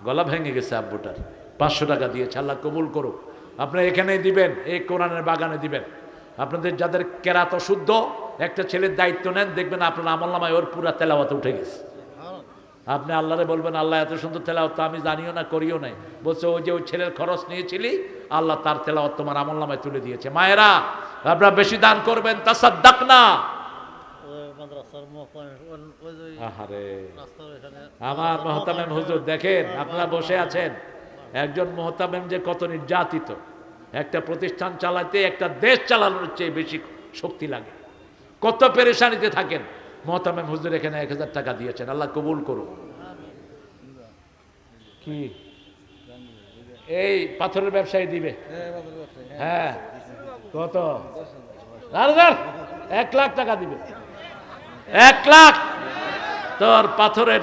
গলা ভেঙে গেছে আব্বুটার। 500 টাকা দিয়েছে, আল্লাহ কবুল করুক। আপনারা এখানেই দিবেন, এই কোরআনের বাগানে দিবেন। আপনাদের যাদের কেরাত অশুদ্ধ, একটা ছেলের দায়িত্ব নেন, দেখবেন আপনার আমলনামায় ওর পুরা তেলাওয়াত উঠে গেছে। আপনি আল্লাহরে বলবেন, আল্লাহ এত সুন্দর তেলাওয়াত আমি জানিও না, করিও নাই। বলছে ওই যে ওই ছেলের খরচ নিয়েছিলি, আল্লাহ তার তেলাওয়াত তোমার আমলনামায় তুলে দিয়েছে। মায়েরা আপনারা বেশি দান করবেন, তাসাদ্দাকনা। আমার মুহতামিম হুজুর দেখেন, আপনারা বসে আছেন, একজন মুহতামিম যে কত নির্যাতিত। একটা প্রতিষ্ঠান চালাতে একটা দেশ চালানোর চেয়ে বেশি শক্তি লাগে। কত পেরেশানিতে থাকেন। মুহতামিম হুজুর এখানে 1,000 টাকা দিয়েছেন, আল্লাহ কবুল করুন। কি এই পাথরের ব্যবসায়ী দিবে? হ্যাঁ, কত? 1 লাখ টাকা দিবে। 1 লাখ তোর পাথরের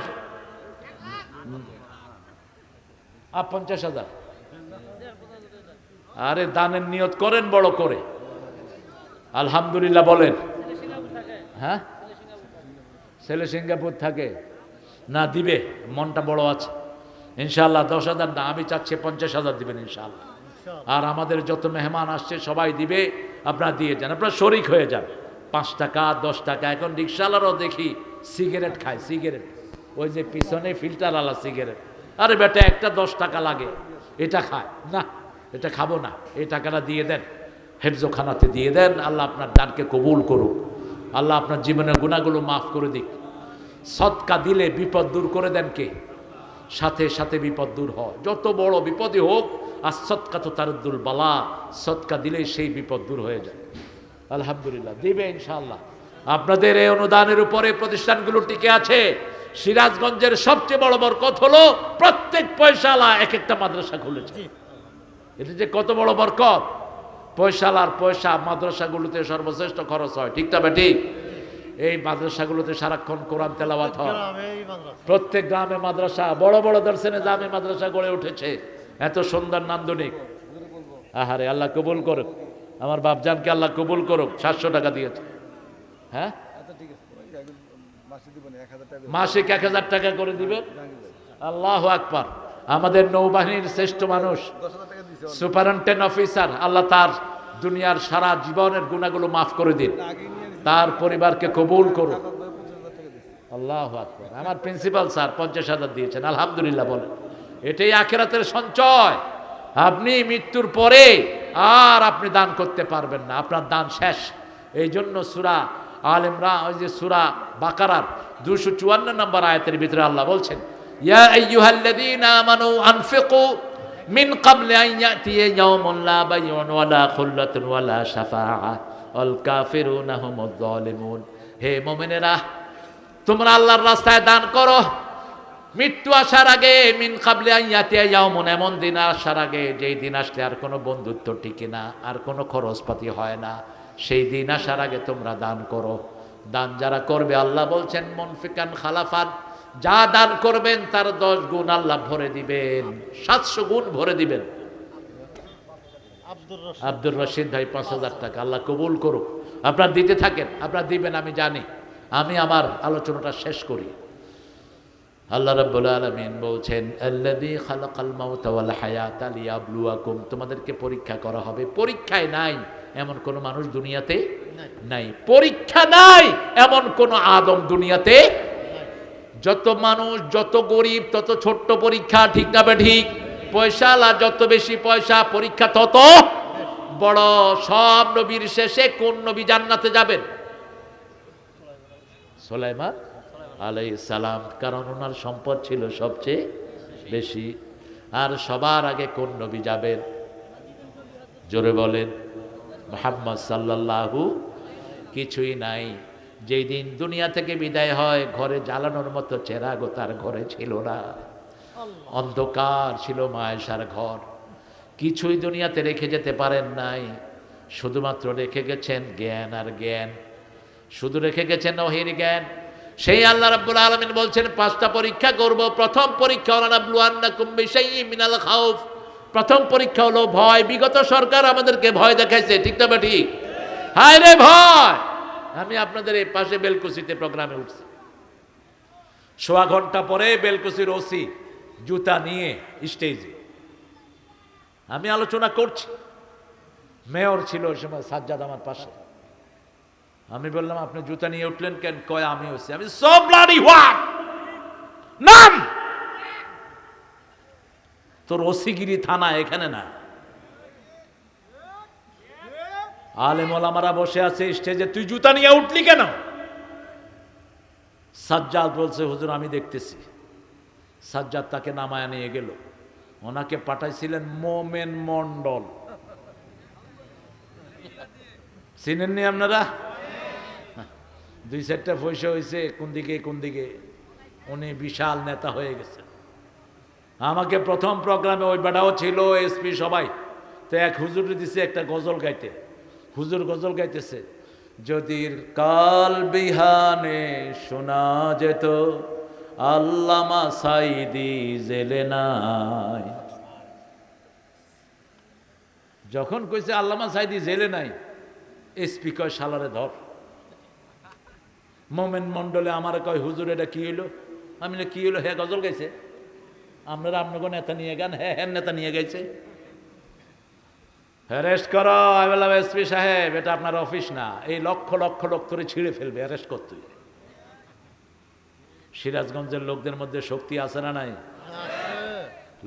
50,000। আরে দানের নিয়ত করেন বড় করে, আলহামদুলিল্লাহ বলেন। হ্যাঁ, ছেলে সিঙ্গাপুর থাকে না, দিবে, মনটা বড় আছে ইনশাআল্লাহ। 10,000 না, আমি চাচ্ছি 50,000 দিবেন ইনশাআল্লাহ। আর আমাদের যত মেহমান আসছে সবাই দিবে, আপনারা দিয়ে যান, আপনারা শরিক হয়ে যান। 5 টাকা 10 টাকা। এখন রিক্সাওয়ালারও দেখি সিগারেট খায়, সিগারেট ওই যে পিছনে ফিল্টার আলা সিগারেট। আরে বেটা, একটা 10 টাকা লাগে, এটা খায় না, এটা খাবো না। এই টাকাটা দিয়ে দেন, হেফজোখানাতে দিয়ে দেন। আল্লাহ আপনার দানকে কবুল করুক, আল্লাহ আপনার জীবনের গুনাহগুলো মাফ করে দিক। সদকা দিলে বিপদ দূর করে দেন কে? সাথে সাথে বিপদ দূর হয়, যত বড় বিপদই হোক। আর সদকা তো তারুদ্দুল বালা, সদকা দিলেই সেই বিপদ দূর হয়ে যায়। আলহামদুলিল্লাহ দিবে ইনশাআল্লাহ। আপনাদের এই অনুদানের উপরে প্রতিষ্ঠানগুলো টিকে আছে। সিরাজগঞ্জের সবচেয়ে বড় বরকত হলো প্রত্যেক পয়সাওয়ালা এক একটা মাদ্রাসা খুলেছে। এটা যে কত বড় বরকত। পয়সাওয়ালার পয়সা মাদ্রাসাগুলোতে সর্বশ্রেষ্ঠ খরচ হয়, ঠিক না বেটি? এই মাদ্রাসাগুলোতে সারাক্ষণ কোরআন তেলাওয়াত হয়। প্রত্যেক গ্রামে মাদ্রাসা, বড় বড় দর্শনে জামে মাদ্রাসা গড়ে উঠেছে, এত সুন্দর নান্দনিক। আহারে, আল্লাহ কবুল করুক, আমার বাপজানকে আল্লাহ কবুল করুক। 700 টাকা দিয়েছে। হ্যাঁ, মাসিক 1000 টাকা করে দিবেন। আল্লাহু আকবার। আমাদের নৌবাহিনীর শ্রেষ্ঠ মানুষ, সুপারিনটেন্ডেন্ট অফিসার, আল্লাহ তার দুনিয়ার সারা জীবনের গুনাহগুলো মাফ করে দিন, তার পরিবারকে কবুল করুন। আল্লাহু আকবার। আমার প্রিন্সিপাল স্যার 50,000 দিয়েছেন, আলহামদুলিল্লাহ বলেন। এটাই আখিরাতের সঞ্চয়। আপনি মৃত্যুর পরে আর আপনি দান করতে পারবেন না, আপনার দান শেষ। এই জন্য সূরা আল ইমরান, ওই যে সূরা বাকারার 254 নম্বর আয়াতের ভিতরে আল্লাহ বলছেন, ইয়া আইয়ুহাল্লাযীনা আমানু আনফিকু মিন ক্বাবলি আন ইয়াতিয়া ইয়াওমুন লা বাইউন ওয়ালা খুল্লাতুন ওয়ালা শাফাআহ ওয়াল কাফিরুনা হুমুয যালিমুন। হে মুমিনেরা, তোমরা আল্লাহর রাস্তায় দান করো মৃত্যু আসার আগে। মিন ক্বাবলি আন ইয়াতিয়া ইয়াওমুন, এমন দিন আসার আগে যেই দিন আসলে আর কোনো বন্ধুত্ব টিকে না, আর কোনো খরচপাতি হয় না, সেই দিন আসার আগে তোমরা দান করো। দান যারা করবে, আল্লাহ বলছেন মুনফিকান খালাফান, যা দান করবেন তার 10 গুণ আল্লাহ ভরে দিবেন, 700 গুণ ভরে দিবেন। আব্দুর রশিদ ভাই 5000 টাকা, আল্লাহ কবুল করুক। আপনারা দিতে থাকেন, আপনারা দিবেন আমি জানি। আমি আমার আলোচনাটা শেষ করি। আল্লাহ রাব্বুল আলামিন বলছেন, আল্লাযী খালাকাল মাউতা ওয়াল হায়াতা লিয়াবলুয়াকুম, তোমাদেরকে পরীক্ষা করা হবে। পরীক্ষায় নাই এমন কোন মানুষ দুনিয়াতে নাই, পরীক্ষা নাই এমন কোন আদম দুনিয়াতে। যত মানুষ, যত গরিব তত ছোট্ট পরীক্ষা, ঠিক না ঠিক? পয়সাওয়ালা যত বেশি পয়সা, পরীক্ষা তত বড়। সব নবীর শেষে কোন নবী জান্নাতে যাবেন? সুলাইমান আলাইহিস সালাম, কারণ ওনার সম্পদ ছিল সবচেয়ে বেশি। আর সবার আগে কোন নবী যাবেন? জোরে বলেন, মুহাম্মদ সাল্লাল্লাহু। কিছুই নাই। যেই দিন দুনিয়া থেকে বিদায় হয়, ঘরে জ্বালানোর মতো চেরাগও তার ঘরে ছিল না, অন্ধকার ছিল মায়েশার ঘর। কিছুই দুনিয়াতে রেখে যেতে পারেন নাই, শুধুমাত্র রেখে গেছেন জ্ঞান আর জ্ঞান, শুধু রেখে গেছেন ওহীর জ্ঞান। সেই আল্লাহ রাব্বুল আলামিন বলছেন 5টা পরীক্ষা করব। প্রথম পরীক্ষা হলো নাবলুয়ান্নাকুম বিশাইইম মিনাল খাউফ, প্রথম পরীক্ষা হলো ভয়। বিগত সরকার আমাদেরকে ভয় দেখাইছে, ঠিক না ঠিক? হায় রে ভয়! আমি আপনাদের এই পাশে বেলকুচিতে প্রোগ্রামে উঠছি, 1.25 ঘন্টা পরে বেলকুচির ওসি জুতা নিয়ে স্টেজে, আমি আলোচনা করছি। মেয়র ছিল ওই সময় সাজ্জাদ আমার পাশে। আমি বললাম, আপনি জুতা নিয়ে উঠলেন কেন? কয় আমি হচ্ছি। আমি সো ব্লাডি হোয়াট নাম তোর ওসিগিরি থানা এখানে না। আলেম ওলামারা বসে আছে স্টেজে, তুই জুতা নিয়ে উঠলি কেন? সাজ্জাদ বলছে, হুজুর আমি দেখতেছি। সাজ্জাদ তাকে নামায়া নিয়ে গেল। ওনাকে পাঠাইছিলেন মোমেন মন্ডল, চিনেননি আপনারা? 2-4টা পয়সা হয়েছে কোন দিকে কোন দিকে, উনি বিশাল নেতা হয়ে গেছে। আমাকে প্রথম প্রোগ্রামে ওই বেটাও ছিল, এসপি সবাই। তো এক হুজুর দিছে একটা গজল গাইতে। হুজুর গজল গাইতেছে, যদি কাল বিহানে শোনা যেত আল্লামা সাইদি জেলে নাই। যখন কইছে আল্লামা সাইদি জেলে নাই, এসপি কয় শালারে ধর। মোমেন মন্ডলে আমার কয়, হুজুর এটা কি হইলো? আমি না কি হইলো? হ্যাঁ গজল গাইছে। আপনারা আপনাকে নেতা নিয়ে গান? হ্যাঁ হ্যাঁ নেতা নিয়ে গাইছে। অ্যারেস্ট করো। আমি বললাম, এসপি সাহেব এটা আপনার অফিস না, এই লক্ষ লক্ষ লোক তোরে ছিঁড়ে ফেলবে, অ্যারেস্ট করতে। সিরাজগঞ্জের লোকদের মধ্যে শক্তি আছে না নাই?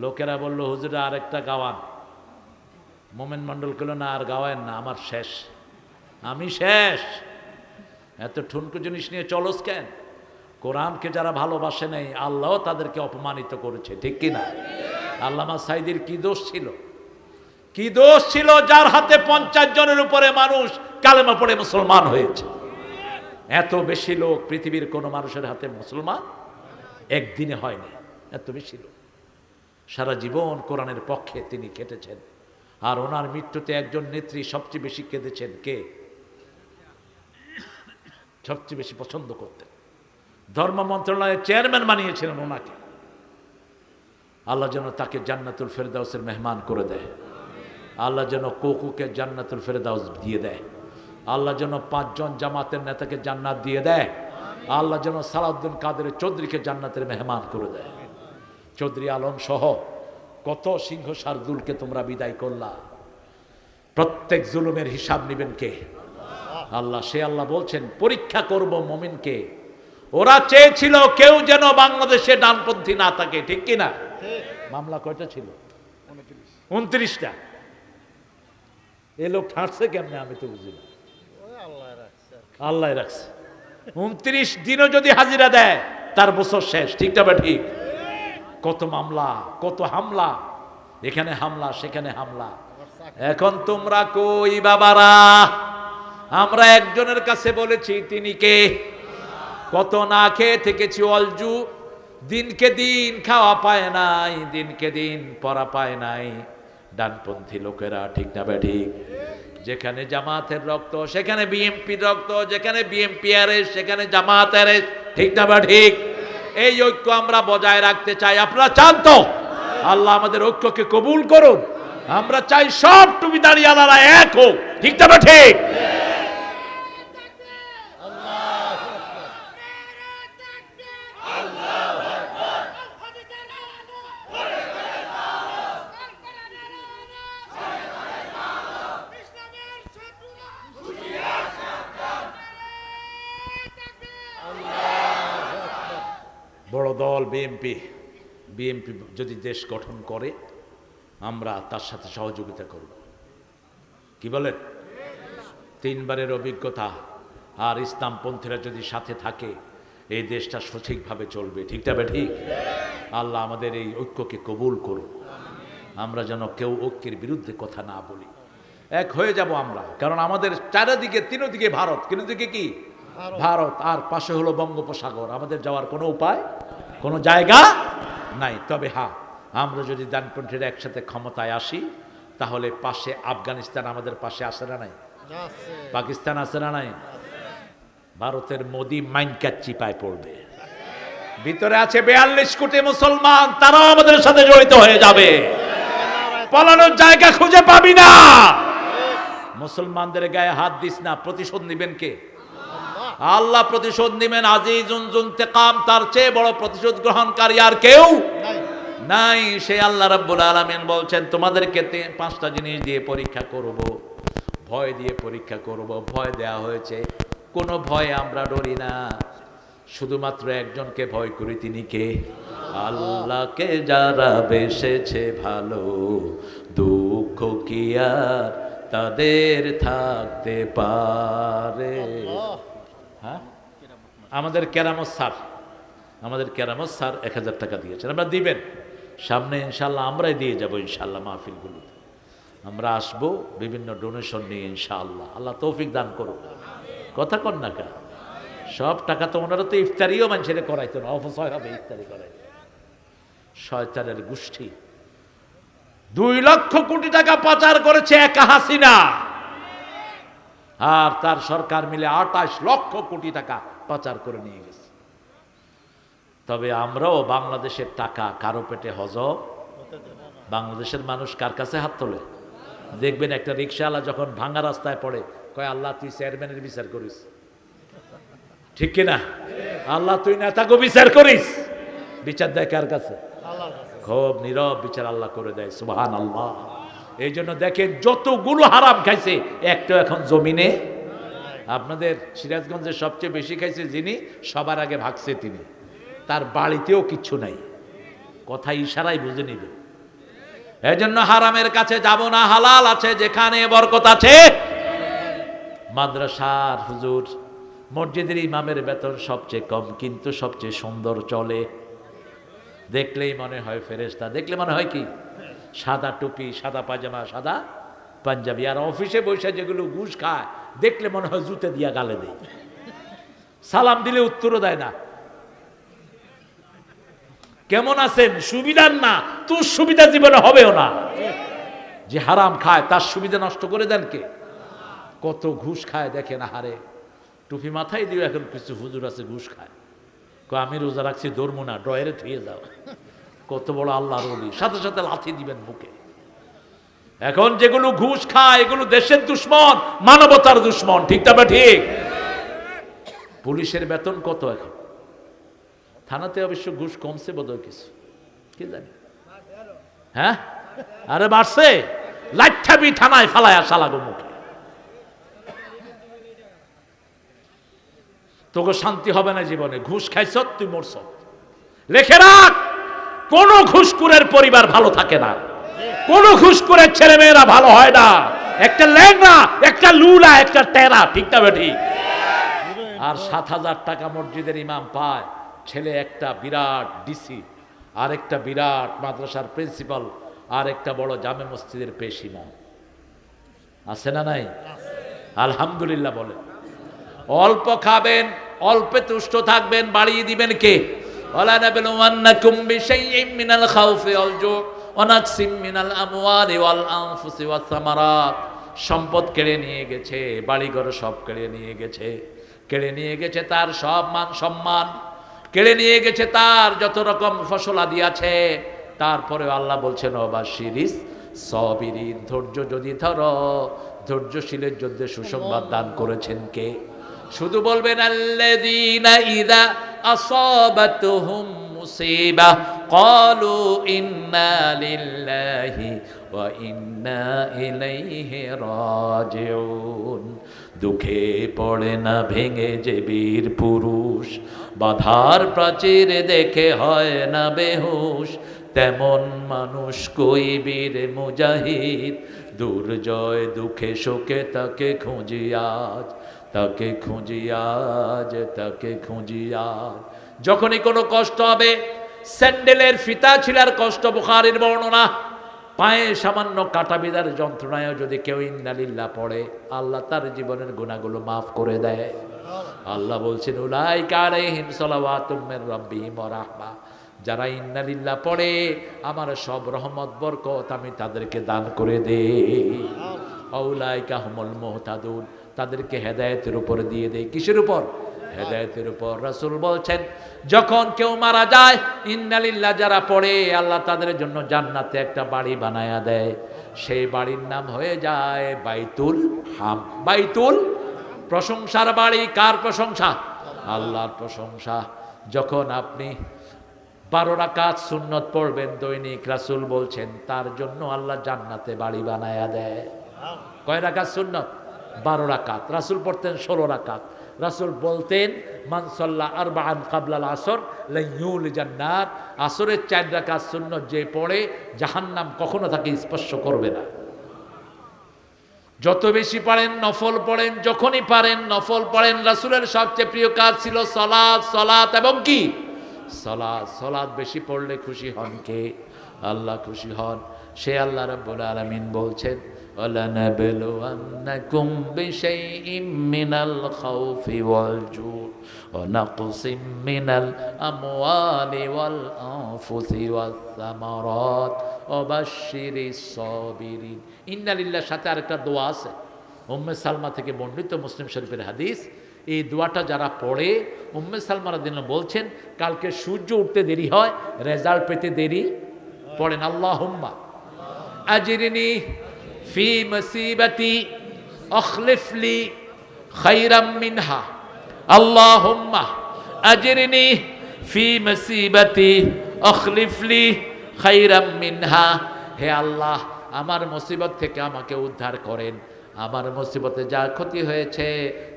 লোকেরা বলল, হুজুর আরেকটা গাওয়ান। মোমেন মন্ডল কইল, না আর গাওয়ান না, আমার শেষ, আমি শেষ। এত ঠুনকো জিনিস নিয়ে চলস কেন? কোরআনকে যারা ভালোবাসে নাই, আল্লাহ তাদেরকে অপমানিত করেছে, ঠিক কিনা? আল্লামা সাইদির কি দোষ ছিল? কি দোষ ছিল যার হাতে 50 জনের উপরে মানুষ কালেমা পড়ে মুসলমান হয়েছে? এত বেশি লোক পৃথিবীর কোন মানুষের হাতে মুসলমান একদিনে হয়নি, এত বেশি লোক। সারা জীবন কোরআনের পক্ষে তিনি কেটেছেন। আর ওনার মৃত্যুতে একজন নেত্রী সবচেয়ে বেশি কেঁদেছেন। কে? সবচেয়ে বেশি পছন্দ করতেন, ধর্ম মন্ত্রণালয়ের চেয়ারম্যান বানিয়েছিলেন ওনাকে। আল্লাহ যেন তাকে জান্নাতুল ফেরদাউসের মেহমান করে দেয়। আল্লাহ যেন কোকুকে জান্নাতুল ফেরদাউস দিয়ে দেয়, আল্লাহ যেন 5 জন জামাতের নেতাকে জান্নাত দিয়ে দেয়, আল্লাহ যেন সালাউদ্দিন কাদের চৌধুরীকে জান্নাতের মেহমান করে দেয়। চৌধুরী আলম সহ কত সিংহ শার্দুলকে তোমরা বিদায় করলা, প্রত্যেক জুলুমের হিসাব নেবেন কে? আল্লাহ। সে আল্লাহ বলছেন পরীক্ষা করব মুমিনকে। ওরা চেয়েছিল কেউ যেন বাংলাদেশে ডানপন্থী না থাকে, ঠিক কিনা? মামলা কয়টা ছিল? 29টা। এ লোক ঠাঁটছে কেমনে আমি তো বুঝি না, আল্লাহ রাখছে। 29 দিনও যদি হাজিরা দেয় তার বছর শেষ, ঠিক না? ঠিক। কত মামলা, কত হামলা, এখানে হামলা সেখানে হামলা। এখন তোমরা কই বাবারা? আমরা একজনের কাছে বলেছি, তিনি কে? কত না খেয়ে থেকেছি অলজু, দিনকে দিন খাওয়া পায় নাই, দিনকে দিন পড়া পায় নাই ডানপন্থী লোকেরা, ঠিক না ঠিক? যেখানে জামাতের রক্ত সেখানে বিএমপির রক্ত, যেখানে বিএমপি আরেস্ট সেখানে জামাত আরেস্ট, ঠিক না ঠিক? এই ঐক্য আমরা বজায় রাখতে চাই। আপনারা চান তো? আল্লাহ আমাদের ঐক্যকে কবুল করুন। আমরা চাই সব টুপিদারি আলাদা এক হোক, ঠিক না ঠিক? বড় দল বিএমপি, বিএমপি যদি দেশ গঠন করে আমরা তার সাথে সহযোগিতা করব। কি বলেন? 3 বারের অভিজ্ঞতা আর ইসলামপন্থীরা যদি সাথে থাকে এই দেশটা সঠিকভাবে চলবে, ঠিক না ঠিক? আল্লাহ আমাদের এই ঐক্যকে কবুল করুন। আমরা যেন কেউ ঐক্যের বিরুদ্ধে কথা না বলি, এক হয়ে যাব আমরা। কারণ আমাদের চারিদিকে তিনদিকে ভারত, তিনদিকে কি? ভারত, আর পাশে হলো বঙ্গোপসাগর। আমাদের যাওয়ার কোনো উপায়, কোনো জায়গা নাই। তবে হ্যাঁ, আমরা যদি ডানপন্থীরা একসাথে ক্ষমতায় আসি তাহলে পাশে আফগানিস্তান আমাদের পাশে আসে না নাই? পাকিস্তান আসে না নাই? ভারতের মোদি মাইনকার চিপায় পড়বে। ভিতরে আছে 42 কোটি মুসলমান, তারাও আমাদের সাথে জড়িত হয়ে যাবে। পালানোর জায়গা খুঁজে পাবি না। মুসলমানদের গায়ে হাত দিস না, প্রতিশোধ নিবেন কে? আল্লাহ প্রতিশোধ নিবেন। আজিজুন যুনতিকাম, তার চেয়ে বড় প্রতিশোধ গ্রহণকারী আর কেউ নাই। সে আল্লাহ রাব্বুল আলামিন বলছেন তোমাদেরকে 5টা জিনিস দিয়ে পরীক্ষা করব, ভয় দিয়ে পরীক্ষা করব। ভয় দেয়া হয়েছে, কোনো ভয় আমরা ডরি না, শুধুমাত্র একজনকে ভয় করি, তিনি কে? আল্লাহকে। যারা বেসেছে ভালো, দুঃখ কি আর তাদের থাকতে পারে? হ্যাঁ, আমাদের কেরামত স্যার, আমাদের কেরামত স্যার 1000 টাকা দিয়েছেন। আমরা দিবেন সামনে ইনশাল্লাহ, আমরাই দিয়ে যাব ইনশাল্লাহ। মাহফিলগুলোতে আমরা আসবো বিভিন্ন ডোনেশন নিয়ে ইনশাআল্লাহ। আল্লাহ তৌফিক দান করুন। কথা কন না কা? সব টাকা তো ওনারা তো ইফতারিও মানুষের করাইতো না, অপচয় হবে ইফতারি করাই। শয়তানের গোষ্ঠী 2 লক্ষ কোটি টাকা পাচার করেছে একা হাসিনা, আর তার সরকার মিলে 28 লক্ষ কোটি টাকা পাচার করে নিয়ে গেছে। তবে আমরাও বাংলাদেশের টাকা কারো পেটে হজম। বাংলাদেশের মানুষ কার কাছে হাত তোলে? দেখবেন একটা রিক্সাওয়ালা যখন ভাঙা রাস্তায় পড়ে কয় আল্লাহ তুই চেয়ারম্যানের বিচার করিস, ঠিক কিনা? আল্লাহ তুই নেতাকে বিচার করিস। বিচার দেয় কার কাছে? খুব নীরব বিচার আল্লাহ করে দেয়। সুবহানাল্লাহ। এই জন্য দেখেন যতগুলো হারাম খাইছে একটা এখন জমিনে। আপনাদের সিরাজগঞ্জে সবচেয়ে বেশি খাইছে যিনি, সবার আগে ভাগছে তিনি, তার বাড়িতেও কিচ্ছু নাই। কথা ইশারাই বুঝে নিবে। এই জন্য হারামের কাছে যাব না, হালাল আছে যেখানে বরকত আছে। মাদ্রাসার হুজুর, মসজিদের ইমামের বেতন সবচেয়ে কম কিন্তু সবচেয়ে সুন্দর চলে। দেখলেই মনে হয় ফেরেশতা, দেখলে মনে হয় কি? সাদা টুপি, সাদা পাজামা, সাদা পাঞ্জাবি। আর অফিসে বসে যেগুলো ঘুষ খায় দেখলে মনে হয় জুতে দিয়া গালে দেয়, সালাম দিলে উত্তরও দেয় না। কেমন আছেন? সুবিধার না, তোর সুবিধা জীবনে হবেও না। যে হারাম খায় তার সুবিধা নষ্ট করে দেন কে? কত ঘুষ খায় দেখেন। হারে টুপি মাথায় দিও, এখন কিছু হুজুর আছে ঘুষ খায়, আমি রোজা রাখছি ধর্ম না, ড্রয়ারে থুয়ে যাও। কত বড় আল্লাহর ওলি, সাথে সাথে লাথি দিবেন বুকে। এখন যেগুলো ঘুষ খায় এগুলো দেশের দুশ্মন, মানবতার দুশ্মন, ঠিক না ঠিক? পুলিশের বেতন কত এখন? থানাতে অবশ্য ঘুষ কমছে বোধহয় কিছু, কি জানি। হ্যাঁ, আরে বাড়ছে, লাচ্ছাবি থানায় ফালায় আসা লাগো মুখে। তোকে শান্তি হবে না জীবনে, ঘুষ খাইছ তুই মরছ। লেখে রাখ, কোন ঘুষখোরের পরিবার ভালো থাকে না, কোন ঘুষখোরের ছেলে মেয়েরা ভালো হয় না। একটা ল্যাংড়া, একটা লুলা, একটা টেরা, ঠিক না ঠিক? আর 7,000 টাকা মসজিদের ইমাম পায়, ছেলে একটা বিরাট ডিসি, আর একটা বিরাট মাদ্রাসার প্রিন্সিপাল, আর একটা বড় জামে মসজিদের পেশ ইমাম। আছে না নাই? আলহামদুলিল্লাহ বলেন। অল্প খাবেন, অল্পে তুষ্ট থাকবেন, বাড়িয়ে দিবেন কে? ওয়ালা নাবলুওয়ান্নাকুম বিশাইইম মিনাল খাউফি ওয়াল জু' ওয়া নাকসিম মিনাল আমওয়ালি ওয়াল আনফুসি ওয়াস সামারাত। সম্পদ কেড়ে নিয়ে গেছে, বাড়িঘর সব কেড়ে নিয়ে গেছে, কেড়ে নিয়ে গেছে তার সব মান সম্মান, কেড়ে নিয়ে গেছে তার যত রকম ফসলাদি আছে। তারপরে আল্লাহ বলছেন ওয়াবাশশিরিস সাবিরিন, ধৈর্য যদি ধরো, ধৈর্যশীলের জন্য সুসংবাদ দান করেছেন কে? শুধু বলবেন আল্লাযীনা ইযা আসাবাতুহুম মুসিবাহ ক্বালু ইন্না লিল্লাহি ওয়া ইন্না ইলাইহি রাজিউন। দুঃখে পড়ে না ভেঙে যে বীর পুরুষ, বাধার প্রাচীর দেখে হয় না বেহুশ, তেমন মানুষ কই বীর মুজাহিদ, দুর্জয় দুঃখে শোকে তাকে খুঁজি আজ, তাকে খুঁজি আজ, তাকে খুঁজি আজ। যখনই কোনো কষ্ট হবে, স্যান্ডেলের ফিতা ছিলার কষ্ট, বুখারীর বর্ণনা, পায়ে সামান্য কাটা বিঁধার যন্ত্রণায়ও যদি কেউ ইন্নালিল্লাহ পড়ে, আল্লাহ তার জীবনের গুনাহগুলো মাফ করে দেয়। আল্লাহ বলছেন উলাইকা আলাইহিম সালাওয়াতুম মির রাব্বিহিম ওয়া রাহমা, যারা ইন্নালিল্লাহ পড়ে আমার সব রহমত বরকত আমি তাদেরকে দান করে দেই। আউলাইকা হুমুল মুহতাদুন, তাদেরকে হেদায়েতের উপর দিয়ে দেই। কিসের উপর? হেদায়েতের উপর। রাসূল বলছেন যখন কেউ মারা যায়, ইন্নালিল্লাহ যারা পড়ে, আল্লাহ তাদের জন্য জান্নাতে একটা বাড়ি বানায়া দেয়। সেই বাড়ির নাম হয়ে যায় বাইতুল হাম। বাইতুল, প্রশংসার বাড়ি। কার প্রশংসা? আল্লাহর প্রশংসা। যখন আপনি 12 রাকাত সুন্নত পড়বেন দৈনিক, রাসূল বলছেন তার জন্য আল্লাহ জান্নাতে বাড়ি বানায়া দেয়। কয় রাকাত সুন্নত? 12 রাকাত। রাসূল পড়তেন 16 রাকাত। রাসূল বলতেন মান সাল্লা আরবাআন ক্বাবলাল আসর লা ইউলিজান নার, আসরের 4 রাকাত সুন্নত যে পড়ে জাহান্নাম কখনো তাকে স্পর্শ করবে না। যত বেশি পারেন নফল পড়েন, যখনই পারেন নফল পড়েন। রাসূলের সবচেয়ে প্রিয় কাজ ছিল সালাত, সালাত এবং কি? সালাত। সালাত বেশি পড়লে খুশি হন কে? আল্লাহ খুশি হন। সে আল্লাহ রাব্বুল আলামিন বলছেন وَلَنَبْلُوَنَّكُمْ بِشَيْءٍ مِّنَ الْخَوْفِ وَالْجُوعِ وَنَقْصٍ مِّنَ الْأَمْوَالِ وَالْأَنفُسِ وَالثَّمَرَاتِ وَبَشِّرِ الصَّابِرِينَ। ইন্না লিল্লাহর সাথে আরেকটা দোয়া আছে, উম্মে সালমা থেকে বর্ণিত, মুসলিম শরীফের হাদিস। এই দোয়াটা যারা পড়ে, উম্মে সালমা রাদিয়াল্লাহু আনহা বলছেন কালকে সূর্য উঠতে দেরি হয়, রেজাল্ট পেতে দেরি, পড়েন আল্লাহুম্মা আজরিনি ফি মুসিবাতি আখলিফ লি খায়রাম মিনহা, আল্লাহুম্মা আজরিনি ফি মুসিবাতি আখলিফ লি খায়রাম মিনহা। হে আল্লাহ, আমার মুসিবত থেকে আমাকে উদ্ধার করেন, আমার মুসিবতে যা ক্ষতি হয়েছে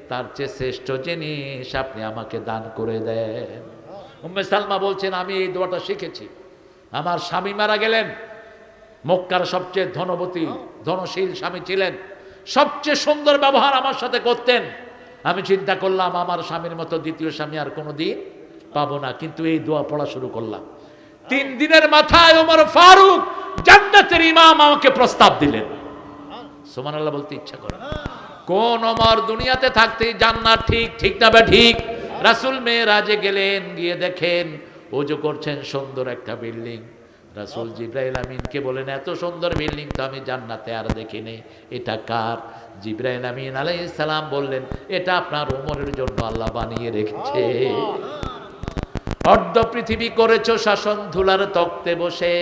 তার চেয়ে শ্রেষ্ঠ জিনিস আপনি আমাকে দান করে দেন। উম্মে সালমা বলছেন আমি এই দোয়াটা শিখেছি, আমার স্বামী মারা গেলেন, মক্কার সবচেয়ে ধনবতী ধনশীল স্বামী ছিলেন, সবচেয়ে সুন্দর ব্যবহার আমার সাথে করতেন। আমি চিন্তা করলাম আমার স্বামীর মতো দ্বিতীয় স্বামী আর কোনোদিন পাবো না, কিন্তু এই দোয়া পড়া শুরু করলাম। 3 দিনের মাথায় ওমর ফারুক জান্নাতের ইমাম আমাকে প্রস্তাব দিলেন। সুবহানাল্লাহ বলতে ইচ্ছা করে। কোন ওমর? দুনিয়াতে থাকতেই জান্নাত ঠিক, ঠিক না বে ঠিক? রাসূল মেরাজে গেলেন, গিয়ে দেখেন ওযু করছেন সুন্দর একটা বিল্ডিং। রাসূল জিবরাইল আমিনকে বলেন এত সুন্দর বিল্ডিং তো আমি জান্নাতে আর দেখিনি, এটা কার? জিবরাইল আমিন আলাইহিস সালাম বললেন এটা আপনার ওমরের জন্য আল্লাহ বানিয়ে রেখেছে। অর্ধ পৃথিবী করেছো শাসন ধুলার তক্তে বসে,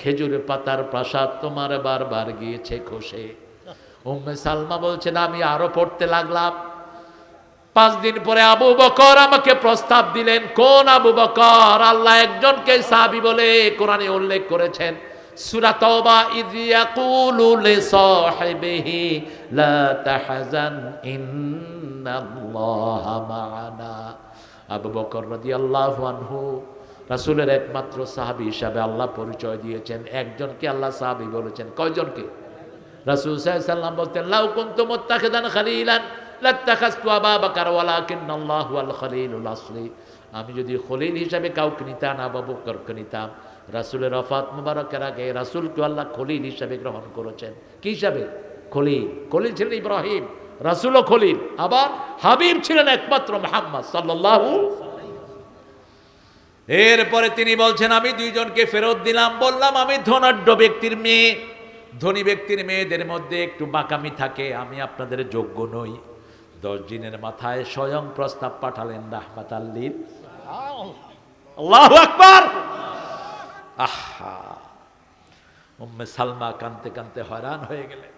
খেজুর পাতার প্রাসাদ তোমার বারবার গিয়েছে খসে। উম্মে সালমা বলছেন আমি আরো পড়তে লাগলাম। 5 দিন পরে আবু বকর আমাকে প্রস্তাব দিলেন। কোন আবু বকর? আল্লাহ একজনকে সাহাবী বলে কোরআনে উল্লেখ করেছেন, সূরা তাওবা, ইয ইয়াকুলু লিসাহিবিহি লা তাহজান ইন্নাল্লাহা মা'ানা। আবু বকর রাদিয়াল্লাহু আনহু রাসূলের একমাত্র সাহাবী হিসাবে আল্লাহ পরিচয় দিয়েছেন। একজনকে আল্লাহ সাহাবী বলেছেন। কয়জনকে? রাসূল সাল্লাল্লাহু আলাইহি ওয়াসাল্লাম বলতেন, লাউ কুনতু মুত্তাখিদান খালিলান লাত্তাখাযতু আবা বকর ওয়ালাকিন্নাল্লাহু আল খলিলুল আসলি। আমি যদি খলিল হিসাবে কাউকে নিতাম, আবু বকরকে নিতাম। রাসূলের ওফাত মুবারকের আগে রাসূলকে আল্লাহ খলিল হিসাবে গ্রহণ করেছেন। কি হিসাবে? খলিল। খলিল ছিলেন ইব্রাহিম, রাসূলও খলিল, আবার হাবিব ছিলেন একমাত্র মুহাম্মদ সাল্লাল্লাহু। এরপরে তিনি বলছেন আমি 2 জনকে ফেরত দিলাম। বললাম আমি ধনাঢ্য ব্যক্তির মেয়ে, ধনী ব্যক্তির মেয়েদের মধ্যে একটু বাঁকামি থাকে, আমি আপনাদের যোগ্য নই। 10 দিনের মাথায় স্বয়ং প্রস্তাব পাঠালেন রাহমাতাল লিল। আল্লাহু আকবার। আহা, উম্মে সালমা কাঁদতে কাঁদতে হয়রান হয়ে গেলেন।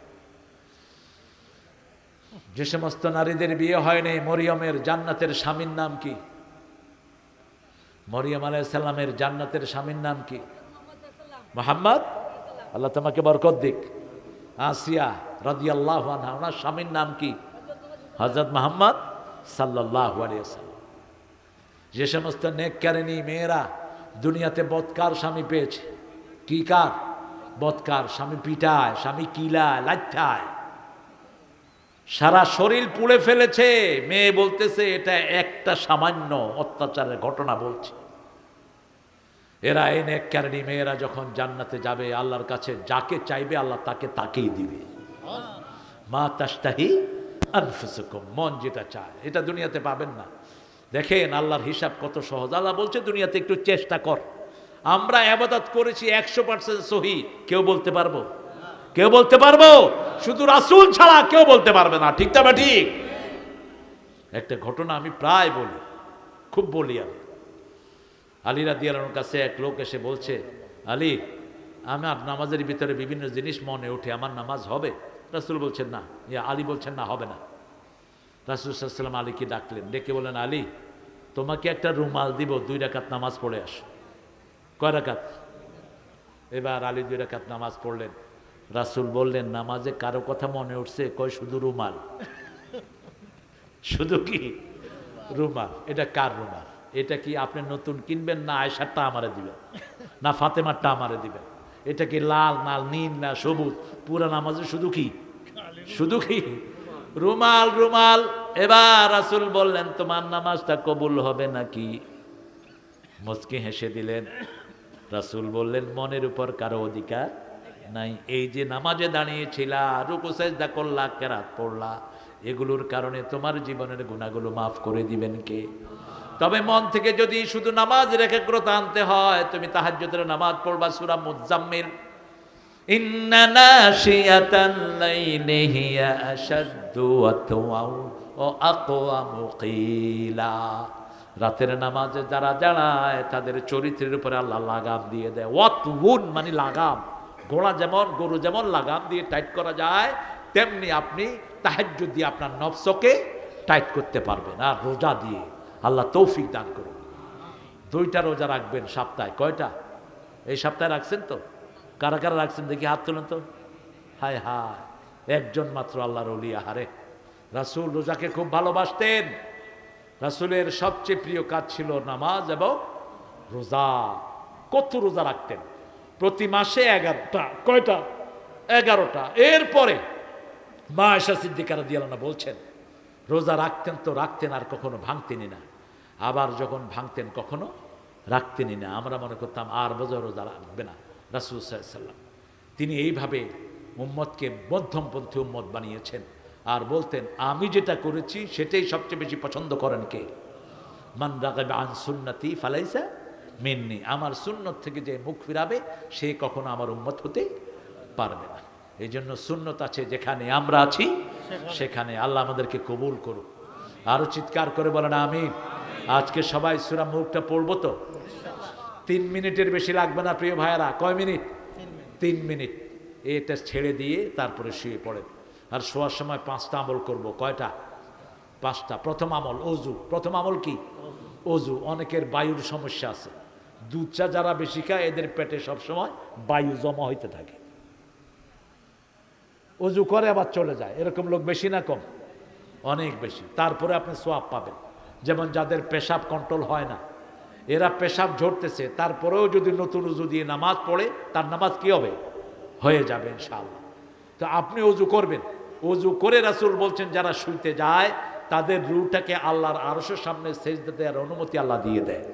যে সমস্ত নারীদের বিয়ে হয়নি, মরিয়মের জান্নাতের স্বামীর নাম কি? মরিয়ম আলাইহিস সালামের জান্নাতের স্বামীর নাম কি? মুহাম্মদ। আল্লাহ তোমাকে বরকত দিক। আসিয়া রাদিয়াল্লাহু আনহা, ওনার স্বামীর নাম কি? হযরত মুহাম্মদ সাল্লাল্লাহু আলাইহি ওয়াসাল্লাম। যে সমস্ত নেককারিনী মেয়েরা দুনিয়াতে বদকার স্বামী পেয়েছে, কি কার? বদকার স্বামী, পিটায়, স্বামী কিলায়, লাথ্যায়, সারা শরীর পুড়ে ফেলেছে, মেয়ে বলতেছে এটা একটা সামান্য অত্যাচারের ঘটনা বলছে। এরা এই নেককারিনী মেয়েরা যখন জান্নাতে যাবে, আল্লাহর কাছে যাকে চাইবে আল্লাহ তাকে তাকেই দিবে। মা তাশতাহি আনফুসুকুম, মন যেটা চায়, এটা দুনিয়াতে পাবেন না। দেখেন আল্লাহর হিসাব কত সহজ। আল্লাহ বলছে দুনিয়াতে একটু চেষ্টা কর। আমরা ইবাদত করেছি 100% সহি, কেউ বলতে পারবো? কেউ বলতে পারবো? শুধু রাসূল ছাড়া কেউ বলতে পারবে না। ঠিক না ঠিক? একটা ঘটনা আমি প্রায় বলি, খুব বলি। আমি আলী রাদিয়াল্লাহু আনহুর কাছে এক লোক এসে বলছে, আলী আমার নামাজের ভিতরে বিভিন্ন জিনিস মনে ওঠে, আমার নামাজ হবে? রাসূল বলছেন না। আলী বলছেন না, হবে না। রাসূল সাল্লাল্লাহু আলাইহি ওয়াসাল্লাম আলীকে ডাকলেন, ডেকে বলেন, আলী তোমাকে একটা রুমাল দিব, 2 রাকাত নামাজ পড়ে আসো। কয় রাকাত? এবার আলী 2 রাকাত নামাজ পড়লেন। রাসূল বললেন, নামাজে কারো কথা মনে উঠছে? কয় শুধু রুমাল। শুধু কি রুমাল? এটা কার রুমাল? এটা কি আপনি নতুন কিনবেন, না আয়েশারটা আমারে দিবেন, না ফাতেমারটা আমারে দিবেন? এটা কি লাল না নীল না সবুজ? পুরা নামাজে শুধু কি? শুধু কি রুমাল? রুমাল। এবার রাসূল বললেন, তোমার নামাজটা কবুল হবে নাকি? মুচকি হেসে দিলেন। রাসূল বললেন, মনের উপর কারো অধিকার নাই। এই যে নামাজে দাঁড়িয়েছিলা, রুকু সিজদা করলা, কেরাত পড়লা, এগুলোর কারণে তোমার জীবনের গুনাহগুলো মাফ করে দিবেন কে? তবে মন থেকে যদি শুধু নামাজের একাগ্রতা আনতে হয়, তুমি তাহাজ্জুদের নামাজ পড়বা, সূরা মুজাম্মিল, ইন্না নাশিয়াতাল লাইলি হিয়া আশাদ্দু ওয়াতওয়াও ও আকওয়ামু কিলা। রাতের নামাজে যারা দাঁড়ায় তাদের চরিত্রের উপরে আল্লাহ লাগাম দিয়ে দেয়। ওয়াতউন মানে লাগাম। ঘোড়া যেমন, গরু যেমন লাগাম দিয়ে টাইট করা যায়, তেমনি আপনি তাহাজ্জুদ দিয়ে আপনার নফসকে টাইট করতে পারবেন। আর রোজা দিয়ে আল্লাহ তৌফিক দান করুন। 2টা রোজা রাখবেন সপ্তাহে। কয়টা? এই সপ্তাহে রাখছেন তো? কারা কারা রাখছেন দেখি হাত তুলেন তো। হায় হায়, একজন মাত্র আল্লাহর ওলি। আহারে, রাসূল রোজাকে খুব ভালোবাসতেন। রাসূলের সবচেয়ে প্রিয় কাজ ছিল নামাজ এবং রোজা। কত রোজা রাখতেন? প্রতি মাসে 11টা। কয়টা? 11টা। এরপরে মা আয়েশা সিদ্দিকা রাদিয়াল্লাহু আনহা বলছেন, রোজা রাখতেন তো রাখতেন, আর কখনো ভাঙতেনই না। আবার যখন ভাঙতেন কখনো রাখতেনই না। আমরা মনে করতাম আর বোঝা রোজা রাখবে না। রাসূল সাল্লাল্লাহু আলাইহি ওয়াসাল্লাম তিনি এইভাবে উম্মতকে মধ্যমপন্থী উম্মত বানিয়েছেন। আর বলতেন, আমি যেটা করেছি সেটাই সবচেয়ে বেশি পছন্দ করেন কে? মান রাগিবা আন সুন্নতি ফালাইসা মিন্নি। আমার সুন্নত থেকে যে মুখ ফিরাবে সে কখনো আমার উম্মত হতে পারবে না। এই জন্য সুন্নত আছে যেখানে, আমরা আছি সেখানে। আল্লাহ আমাদেরকে কবুল করুক। আরো চিৎকার করে বলেন আমিন। আজকে সবাই সূরা মুলকটা পড়বো তো? 3 মিনিটের বেশি লাগবে না প্রিয় ভাইয়েরা। কয় মিনিট? 3 মিনিট এটা ছেড়ে দিয়ে তারপরে শুয়ে পড়েন। আর শোয়ার সময় 5টা আমল করব। কয়টা? 5টা। প্রথম আমল অজু। প্রথম আমল কি? অজু। অনেকের বায়ুর সমস্যা আছে, দুধ চা যারা বেশি খায় এদের পেটে সবসময় বায়ু জমা হইতে থাকে, অজু করে আবার চলে যায়, এরকম লোক বেশি না কম? অনেক বেশি। তারপরে আপনি সোয়াব পাবেন। যেমন যাদের পেশাব কন্ট্রোল হয় না, এরা পেশাব ঝরতেছে, তারপরেও যদি নতুন উজু দিয়ে নামাজ পড়ে তার নামাজ কি হবে? হয়ে যাবে ইনশাআল্লাহ। তো আপনি অজু করবেন। অজু করে রাসূল বলছেন যারা শুইতে যায় তাদের রূহটাকে আল্লাহর আরশের সামনে সেজদা দেওয়ার অনুমতি আল্লাহ দিয়ে দেয়।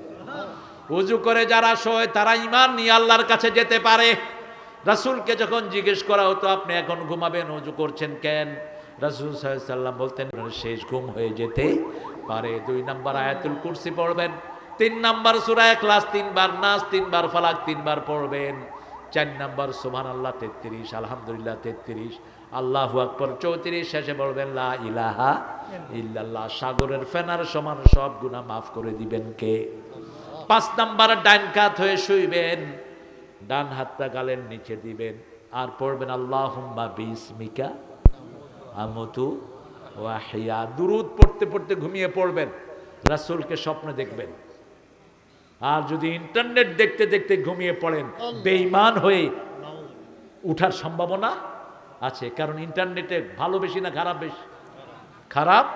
অজু করে যারা শোয় তারা ঈমান নিয়ে আল্লাহর কাছে যেতে পারে। রাসূলকে যখন জিজ্ঞেস করা হতো আপনি এখন ঘুমাবেন, অজু করছেন কেন? রাসূল সাল্লাল্লাহু আলাইহি সাল্লাম বলতেন শেষ ঘুম হয়ে যেতে পারে। 2 নম্বর আয়াতুল কুরসি পড়বেন, 3 নম্বর সূরা ইখলাস 3 বার, নাস 3 বার, ফালাক 3 বার পড়বেন, 4 নম্বর সুবহানাল্লাহ 33, আলহামদুলিল্লাহ 33, আল্লাহু আকবার 34, শেষে বলবেন লা ইলাহা ইল্লাল্লাহ। সাগরের ফেনার সমান সব গুনাহ মাফ করে দিবেন কে? 5 নম্বর ডান কাত হয়ে শুইবেন, ডান হাতটা গালের নিচে দিবেন, আর পড়বেন আল্লাহুম্মা বিসমিকা আমুতু ওয়া আহইয়া। দুরূদ পড়তে পড়তে ঘুমিয়ে পড়বেন, রাসূলকে স্বপ্নে দেখবেন। আর যদি ইন্টারনেট দেখতে দেখতে ঘুমিয়ে পড়েন বেঈমান হয়ে উঠার সম্ভাবনা আছে, কারণ ইন্টারনেটে ভালো বেশি না খারাপ বেশি? খারাপ।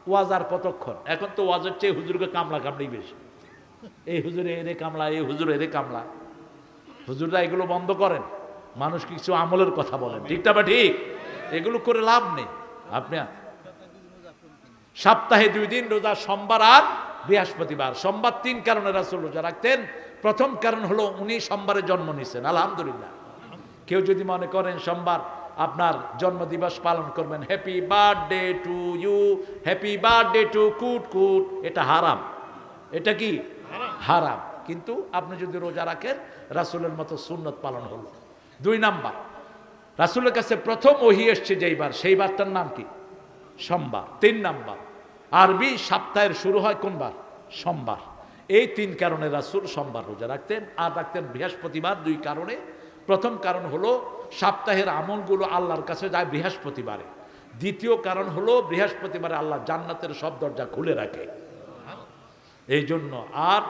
ওয়াজ আর কতক্ষণ? এখন তো ওয়াজের চেয়ে হুজুরকে কামলা কামড়ি বেশি, এই হুজুরে এরে কামলা, এই হুজুর এরে কামলা। হুজুররা এগুলো বন্ধ করেন, মানুষ কিছু আমলের কথা বলেন, ঠিকটা বা ঠিক? এগুলো করে লাভ নেই। আপনি সপ্তাহে 2 দিন রোজা, সোমবার আর বৃহস্পতিবার। সোমবার 3 কারণে রাসূল রোজা রাখতেন। প্রথম কারণ হলো উনি সোমবারে জন্ম নিয়েছেন, আলহামদুলিল্লাহ। কেউ যদি মনে করেন সোমবার আপনার জন্মদিবস পালন করবেন, happy birthday to you, happy birthday to কুট কুট, এটা হারাম। এটা কি? হারাম। কিন্তু আপনি যদি রোজা রাখেন রাসূলের মতো সুন্নত পালন হলো। 2 নাম্বার, রাসূলের কাছে প্রথম ওহী এসছে যেইবার, সেই বারটার নাম কি? সোমবার। 3 নাম্বার, আরবি সপ্তাহের শুরু হয় কোন বার? সোমবার। এই 3 কারণে রাসূল সোমবার রোজা রাখতেন, আর রাখতেন বৃহস্পতিবার 2 কারণে। প্রথম কারণ হলো সপ্তাহের আমলগুলো আল্লাহর কাছে যায় বৃহস্পতিবারে। দ্বিতীয় কারণ হলো বৃহস্পতিবারে আল্লাহ জান্নাতের সব দরজা খুলে রাখে, এই জন্য। আর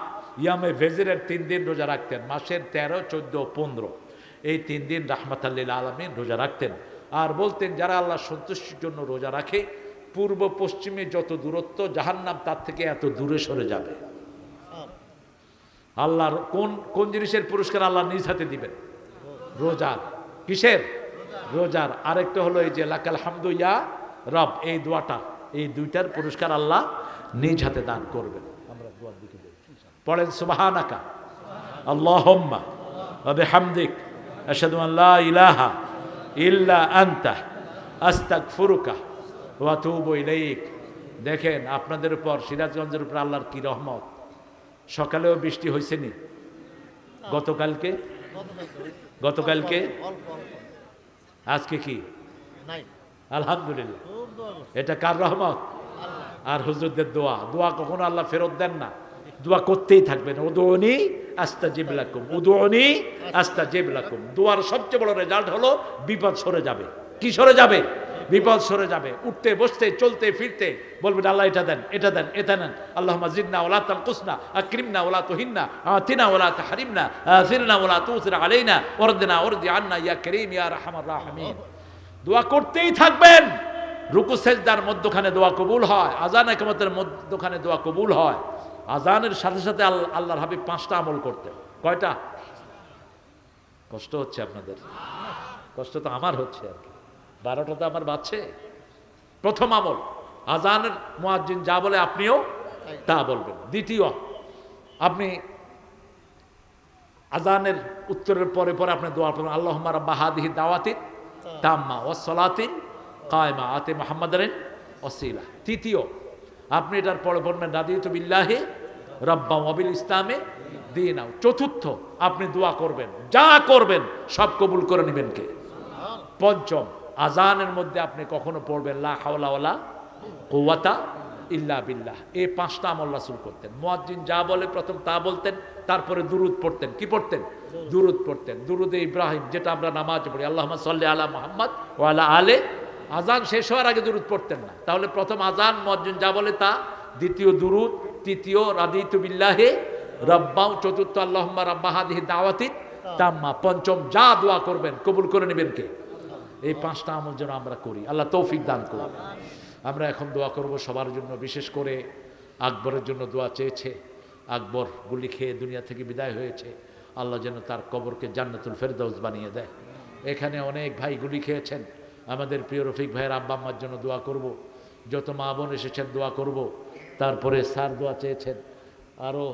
ইয়ামে ভেজরের 3 দিন রোজা রাখতেন, মাসের 13, 14, 15, এই 3 দিন রাহমাতাল লিল আলামিন রোজা রাখতেন। আর বলতেন যারা আল্লাহ সন্তুষ্টির জন্য রোজা রাখে, পূর্ব পশ্চিমে যত দূরত্ব জাহান্নাম তার থেকে এত দূরে সরে যাবে। আল্লাহর কোন কোন জিনিসের পুরস্কার আল্লাহ নিজ হাতে দিবেন? রোজার। কিসের? রোজার। আরেকটা হলো এই যে লাকাল হামদু ইয়া রব, এই দোয়াটা, এই 2টার পুরস্কার আল্লাহ নিজ হাতে দান করবেন। আমরা দোয়ার দিকে পড়েন সুবহানাকা আল্লাহুম্মা ওয়া বিহামদিক আশহাদু আন লা ইলাহা ইল্লা আনতা আস্তাগফিরুকা ওয়া আতুবু ইলাইক। দেখেন আপনাদের উপর, সিরাজগঞ্জের উপর আল্লাহর কি রহমত। সকালেও বৃষ্টি হয়েছে নি? গতকালকে? গতকালকে? আজকে কি? আলহামদুলিল্লাহ। এটা কার রহমত? আর হুজুরদের দোয়া। দোয়া কখনো আল্লাহ ফেরত দেন না, দোয়া করতেই থাকবেন। উদুনি আস্তাজিব লাকুম, উদুনি আস্তাজিব লাকুম। দোয়ার সবচেয়ে বড় রেজাল্ট হলো বিপদ সরে যাবে। কি সরে যাবে? বিপদ সরে যাবে। উঠতে বসতে চলতে ফিরতে বলবেন আল্লাহ এটা দেন, এটা দেন, এটা দেন। আল্লাহুম্মা জিদনা ওয়া লা তানকুসনা, আকরিমনা ওয়া লা তুহিন্না, আতিনা ওয়া লা তাহরিমনা, আযিরনা ওয়া লা তুসির আলাইনা, ওয়ারদিনা ওয়ারদি আন্না ইয়া কারীম ইয়া আরহামার রাহিমিন। দোয়া করতেই থাকবেন। রুকু সেজদার মধ্যখানে দোয়া কবুল হয়, আযান ইকামতের মধ্যখানে দোয়া কবুল হয়। আযানের সাথে সাথে আল্লাহর হাবিব 5টা আমল করতেন। কয়টা? কষ্ট হচ্ছে আপনাদের? কষ্ট তো আমার হচ্ছে আর কি, 12টা তো আমার বাজছে। প্রথম আমল, আযানের মুয়াজ্জিন যা বলে আপনিও তা বলবেন। দ্বিতীয়, আপনি আযানের উত্তরের পরে পরে আপনি দোয়া করবেন আল্লাহুম্মা রাব্বা হাদিহি দাওয়াতি তাম্মা ওয়াস সালাতি কায়মা আতি মুহাম্মাদারিন ওয়াসিলা। তৃতীয়, আপনি এটার পরে বলবেন রাদিতু বিল্লাহি রাব্বা ওয়া বিল ইসলামে দীনা। চতুর্থ, আপনি দোয়া করবেন, যা করবেন সব কবুল করে নেবেন কে? পঞ্চম, আযানের মধ্যে আপনি কখনো পড়বেন লা হাওলা ওয়ালা কুওয়াতা ইল্লা বিল্লাহ। এই 5টা আমল রাসূল করতেন। মুয়াজ্জিন যা বলে প্রথম তা বলতেন, তারপরে দুরূদ পড়তেন। কি পড়তেন? দুরুদ পড়তেন। দুরুদে ইব্রাহিম, যেটা আমরা নামাজে পড়ি, আল্লাহুম্মা সাল্লি আলা মুহাম্মদ ওয়া আলা আলে। আজান শেষ হওয়ার আগে দুরুদ পড়তেন না। তাহলে প্রথম আজান মুয়াজ্জিন যা বলে তা, দ্বিতীয় দুরুদ, তৃতীয় রাদিতু বিল্লাহি রাব্বাও, চতুর্থ আল্লাহুম্মা রাব্বা হাদিহি দাওয়াতি তাম্মা, পঞ্চম যা দোয়া করবেন কবুল করে নেবেন কে? এই পাঁচটা আমল যেন আমরা করি, আল্লাহ তৌফিক দান করুন। আমরা এখন দোয়া করব সবার জন্য, বিশেষ করে আকবরের জন্য দোয়া চেয়েছে। আকবর গুলি খেয়ে দুনিয়া থেকে বিদায় হয়েছে, আল্লাহ যেন তার কবরকে জান্নাতুল ফেরদাউস বানিয়ে দেয়। এখানে অনেক ভাই গুলি খেয়েছেন, আমাদের প্রিয় রফিক ভাইয়ের আব্বা আম্মার জন্য দোয়া করব। যত মা বোন এসেছেন দোয়া করব। তারপরে স্যার দোয়া চেয়েছেন, আরও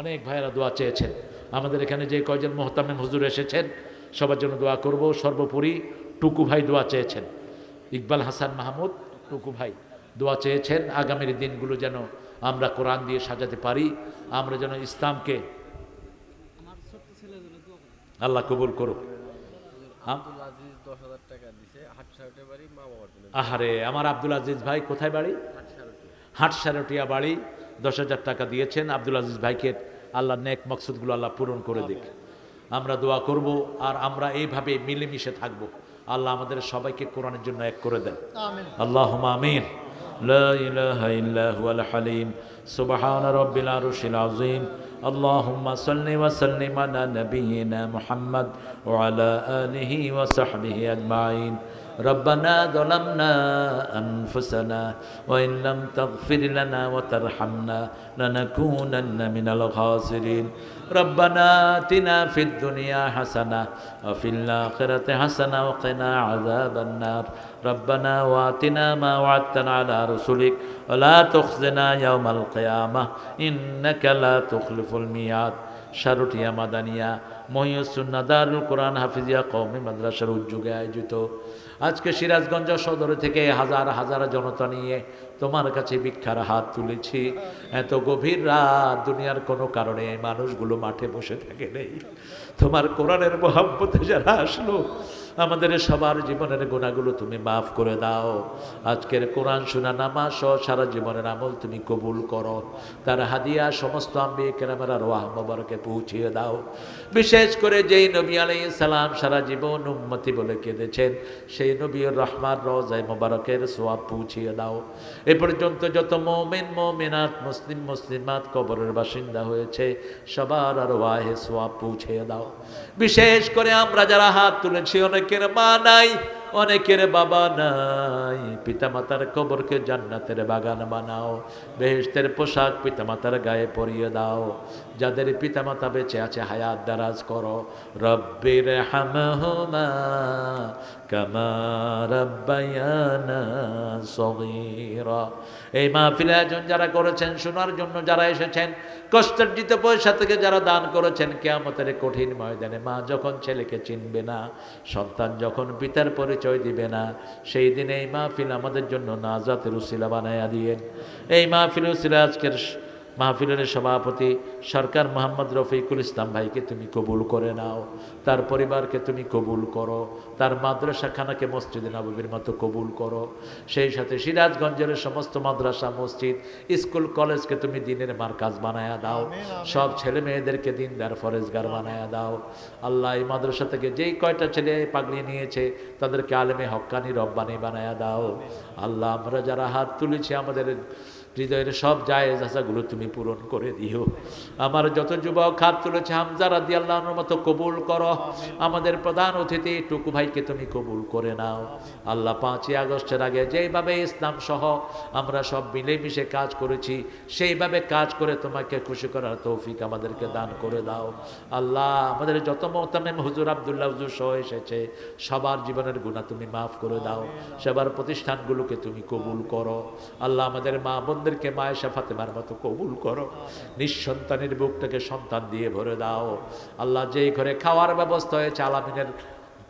অনেক ভাইয়েরা দোয়া চেয়েছেন। আমাদের এখানে যে কয়জন মোহতামিম হুজুর এসেছেন সবার জন্য দোয়া করব। সর্বোপরি টুকু ভাই দোয়া চেয়েছেন, ইকবাল হাসান মাহমুদ টুকু ভাই দোয়া চেয়েছেন, আগামীর দিনগুলো যেন আমরা কোরআন দিয়ে সাজাতে পারি, আমরা যেন ইসলামকে, আল্লাহ কবুল করুক। আহারে, আমার আব্দুল আজিজ ভাই কোথায় বাড়ি? হাটসারটিয়া বাড়ি, 10,000 টাকা দিয়েছেন। আব্দুল আজিজ ভাইকে আল্লাহ নেক মকসুদগুলো আল্লাহ পূরণ করে দিক। আমরা দোয়া করব, আর আমরা এইভাবে মিলেমিশে থাকব। আল্লাহ আমাদের সবাইকে কোরআনের জন্য এক করে দেন, আল্লাহুম্মা আমিন। লা ইলাহা ইল্লা হুয়াল হালিম, সুবহানা রাব্বিল আরশিল আযীম। আল্লাহুম্মা সাল্লি ওয়া সাল্লিম আলা নাবিয়িনা মুহাম্মদ ওয়া আলা আলিহি ওয়া সাহবিহি আজমাইন। ربنا ظلمنا أنفسنا وإن لم تغفر لنا وترحمنا لنكونن من الخاسرين. ربنا آتنا في الدنيا حسنة وفي الآخرة حسنة وقنا عذاب النار. ربنا وآتنا ما وعدتنا على رسلك ولا تخزنا يوم القيامة إنك لا تخلف الميعاد. শারুটিয়া মাদানিয়া মহিউসুন্নাহ দারুল কোরআন হাফিজিয়া কওমি মাদ্রাসার উদ্যোগে আয়োজিত আজকে সিরাজগঞ্জ সদর থেকে হাজার হাজার জনতা নিয়ে তোমার কাছে ভিক্ষার হাত তুলেছি। এত গভীর রাত, দুনিয়ার কোনো কারণে মানুষগুলো মাঠে বসে থাকে নেই, তোমার কোরআনের মহব্বতে যারা আসলো, আমাদের সবার জীবনের গুনাহগুলো তুমি মাফ করে দাও। আজকের কোরআন শোনা, নামাজ সহ সারা জীবনের আমল তুমি কবুল করো। তার হাদিয়া সমস্ত আম্বিয়া কেরামের আরওয়াহ মোবারকে পৌঁছিয়ে দাও। বিশেষ করে যেই নবী আলাইহিস সালাম সারা জীবন উম্মতি বলে কেঁদেছেন, সেই নবীর রহমান রওজায়ে মোবারকের সওয়াব পৌঁছিয়ে দাও। এ পর্যন্ত যত মুমিন মুমিনাত, মুসলিম মুসলিমাত কবরের বাসিন্দা হয়েছে, সবার আরওয়াহে সওয়াব পৌঁছিয়ে দাও। বিশেষ করে আমরা যারা হাত তুলেছি, অনেকের মা নাই, অনেকের বাবা নাই, পিতামাতার কবরকে জান্নাতের বাগান বানাও। বেহেশতের পোশাক পিতামাতার গায়ে পরিয়ে দাও। যাদের পিতামাতা বেঁচে আছে হায়াত দারাজ করো। রব্বির হামহুমা কামা রাব্বায়ানা সগীরা। এই মাহফিল আয়োজন যারা করেছেন, শোনার জন্য যারা এসেছেন, কষ্টার্জিত পয়সা থেকে যারা দান করেছেন, কিয়ামতের কঠিন ময়দানে মা যখন ছেলেকে চিনবে না, সন্তান যখন পিতার পরিচয় দিবে না, সেই দিনে এই মাহফিল আমাদের জন্য নাজাতের উসিলা বানায়া দিয়েন। এই মাহফিল উসিলা আজকের মাহফিলের সভাপতি সরকার মোহাম্মদ রফিকুল ইসলাম ভাইকে তুমি কবুল করে নাও, তার পরিবারকে তুমি কবুল করো, তার মাদ্রাসাখানাকে মসজিদে নববীর মতো কবুল করো। সেই সাথে সিরাজগঞ্জের সমস্ত মাদ্রাসা, মসজিদ, স্কুল, কলেজকে তুমি দিনের মার্কাজ বানায়া দাও। সব ছেলে মেয়েদেরকে দিনদার ফরেজগার বানায়া দাও। আল্লাহ, এই মাদ্রাসা থেকে যেই কয়টা ছেলে পাগড়ি নিয়েছে তাদেরকে আলেমে হক্কানি রব্বানি বানায়া দাও। আল্লাহ, আমরা যারা হাত তুলেছি, আমাদের হৃদয়ের সব জায়েজ আশাগুলো তুমি পূরণ করে দিও। আমার যত যুবক হাত তুলেছে, হামজা রাদিয়াল্লাহু আনহুর মতো কবুল করো। আমাদের প্রধান অতিথি টুকু ভাইকে তুমি কবুল করে নাও। আল্লাহ, 5ই আগস্টের আগে যেইভাবে ইসলাম সহ আমরা সব মিলেমিশে কাজ করেছি, সেইভাবে কাজ করে তোমাকে খুশি করার তৌফিক আমাদেরকে দান করে দাও। আল্লাহ, আমাদের যত মুহতামিম হুজুর, আব্দুল্লাহ হুজুর সহ এসেছে, সবার জীবনের গুনাহ তুমি মাফ করে দাও। সবার প্রতিষ্ঠানগুলোকে তুমি কবুল করো। আল্লাহ, আমাদের মা বোনদেরকে মায়েশা ফাতেমার মতো কবুল করো। নিঃসন্তানের বুকটাকে সন্তান দিয়ে ভরে দাও। আল্লাহ, যেই ঘরে খাওয়ার ব্যবস্থা হয়েছে, আলামিনের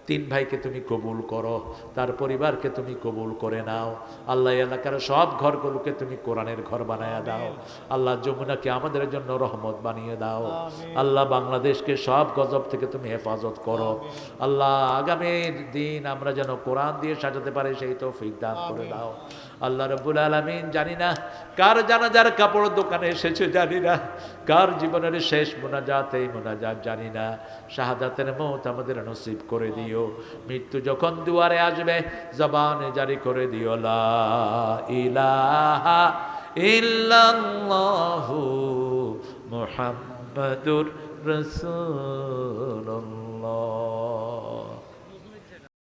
3 ভাইকে তুমি কবুল করো, তার পরিবারকে তুমি কবুল করে নাও। আল্লাহ, এলাকার সব ঘরগুলোকে তুমি কোরআনের ঘর বানায়া দাও। আল্লাহ, যমুনাকে আমাদের জন্য রহমত বানিয়ে দাও। আল্লাহ, বাংলাদেশকে সব গজব থেকে তুমি হেফাজত করো। আল্লাহ, আগামীর দিন আমরা যেন কোরআন দিয়ে সাজাতে পারি, সেই তৌফিক দান করে দাও। আল্লাহ রাব্বুল আলামিন জানি না কার জানাজার কাপড় দোকানে এসেছে, জানি না কার জীবনের শেষ মোনাজাত, এই মোনাজাত জানি না। শাহাদাতের মওত আমাদের নসিব করে দিও। মৃত্যু যখন দুয়ারে আসবে জবানে জারি করে দিও লা ইলাহা ইল্লাল্লাহু মুহাম্মাদুর রাসূলুল্লাহ।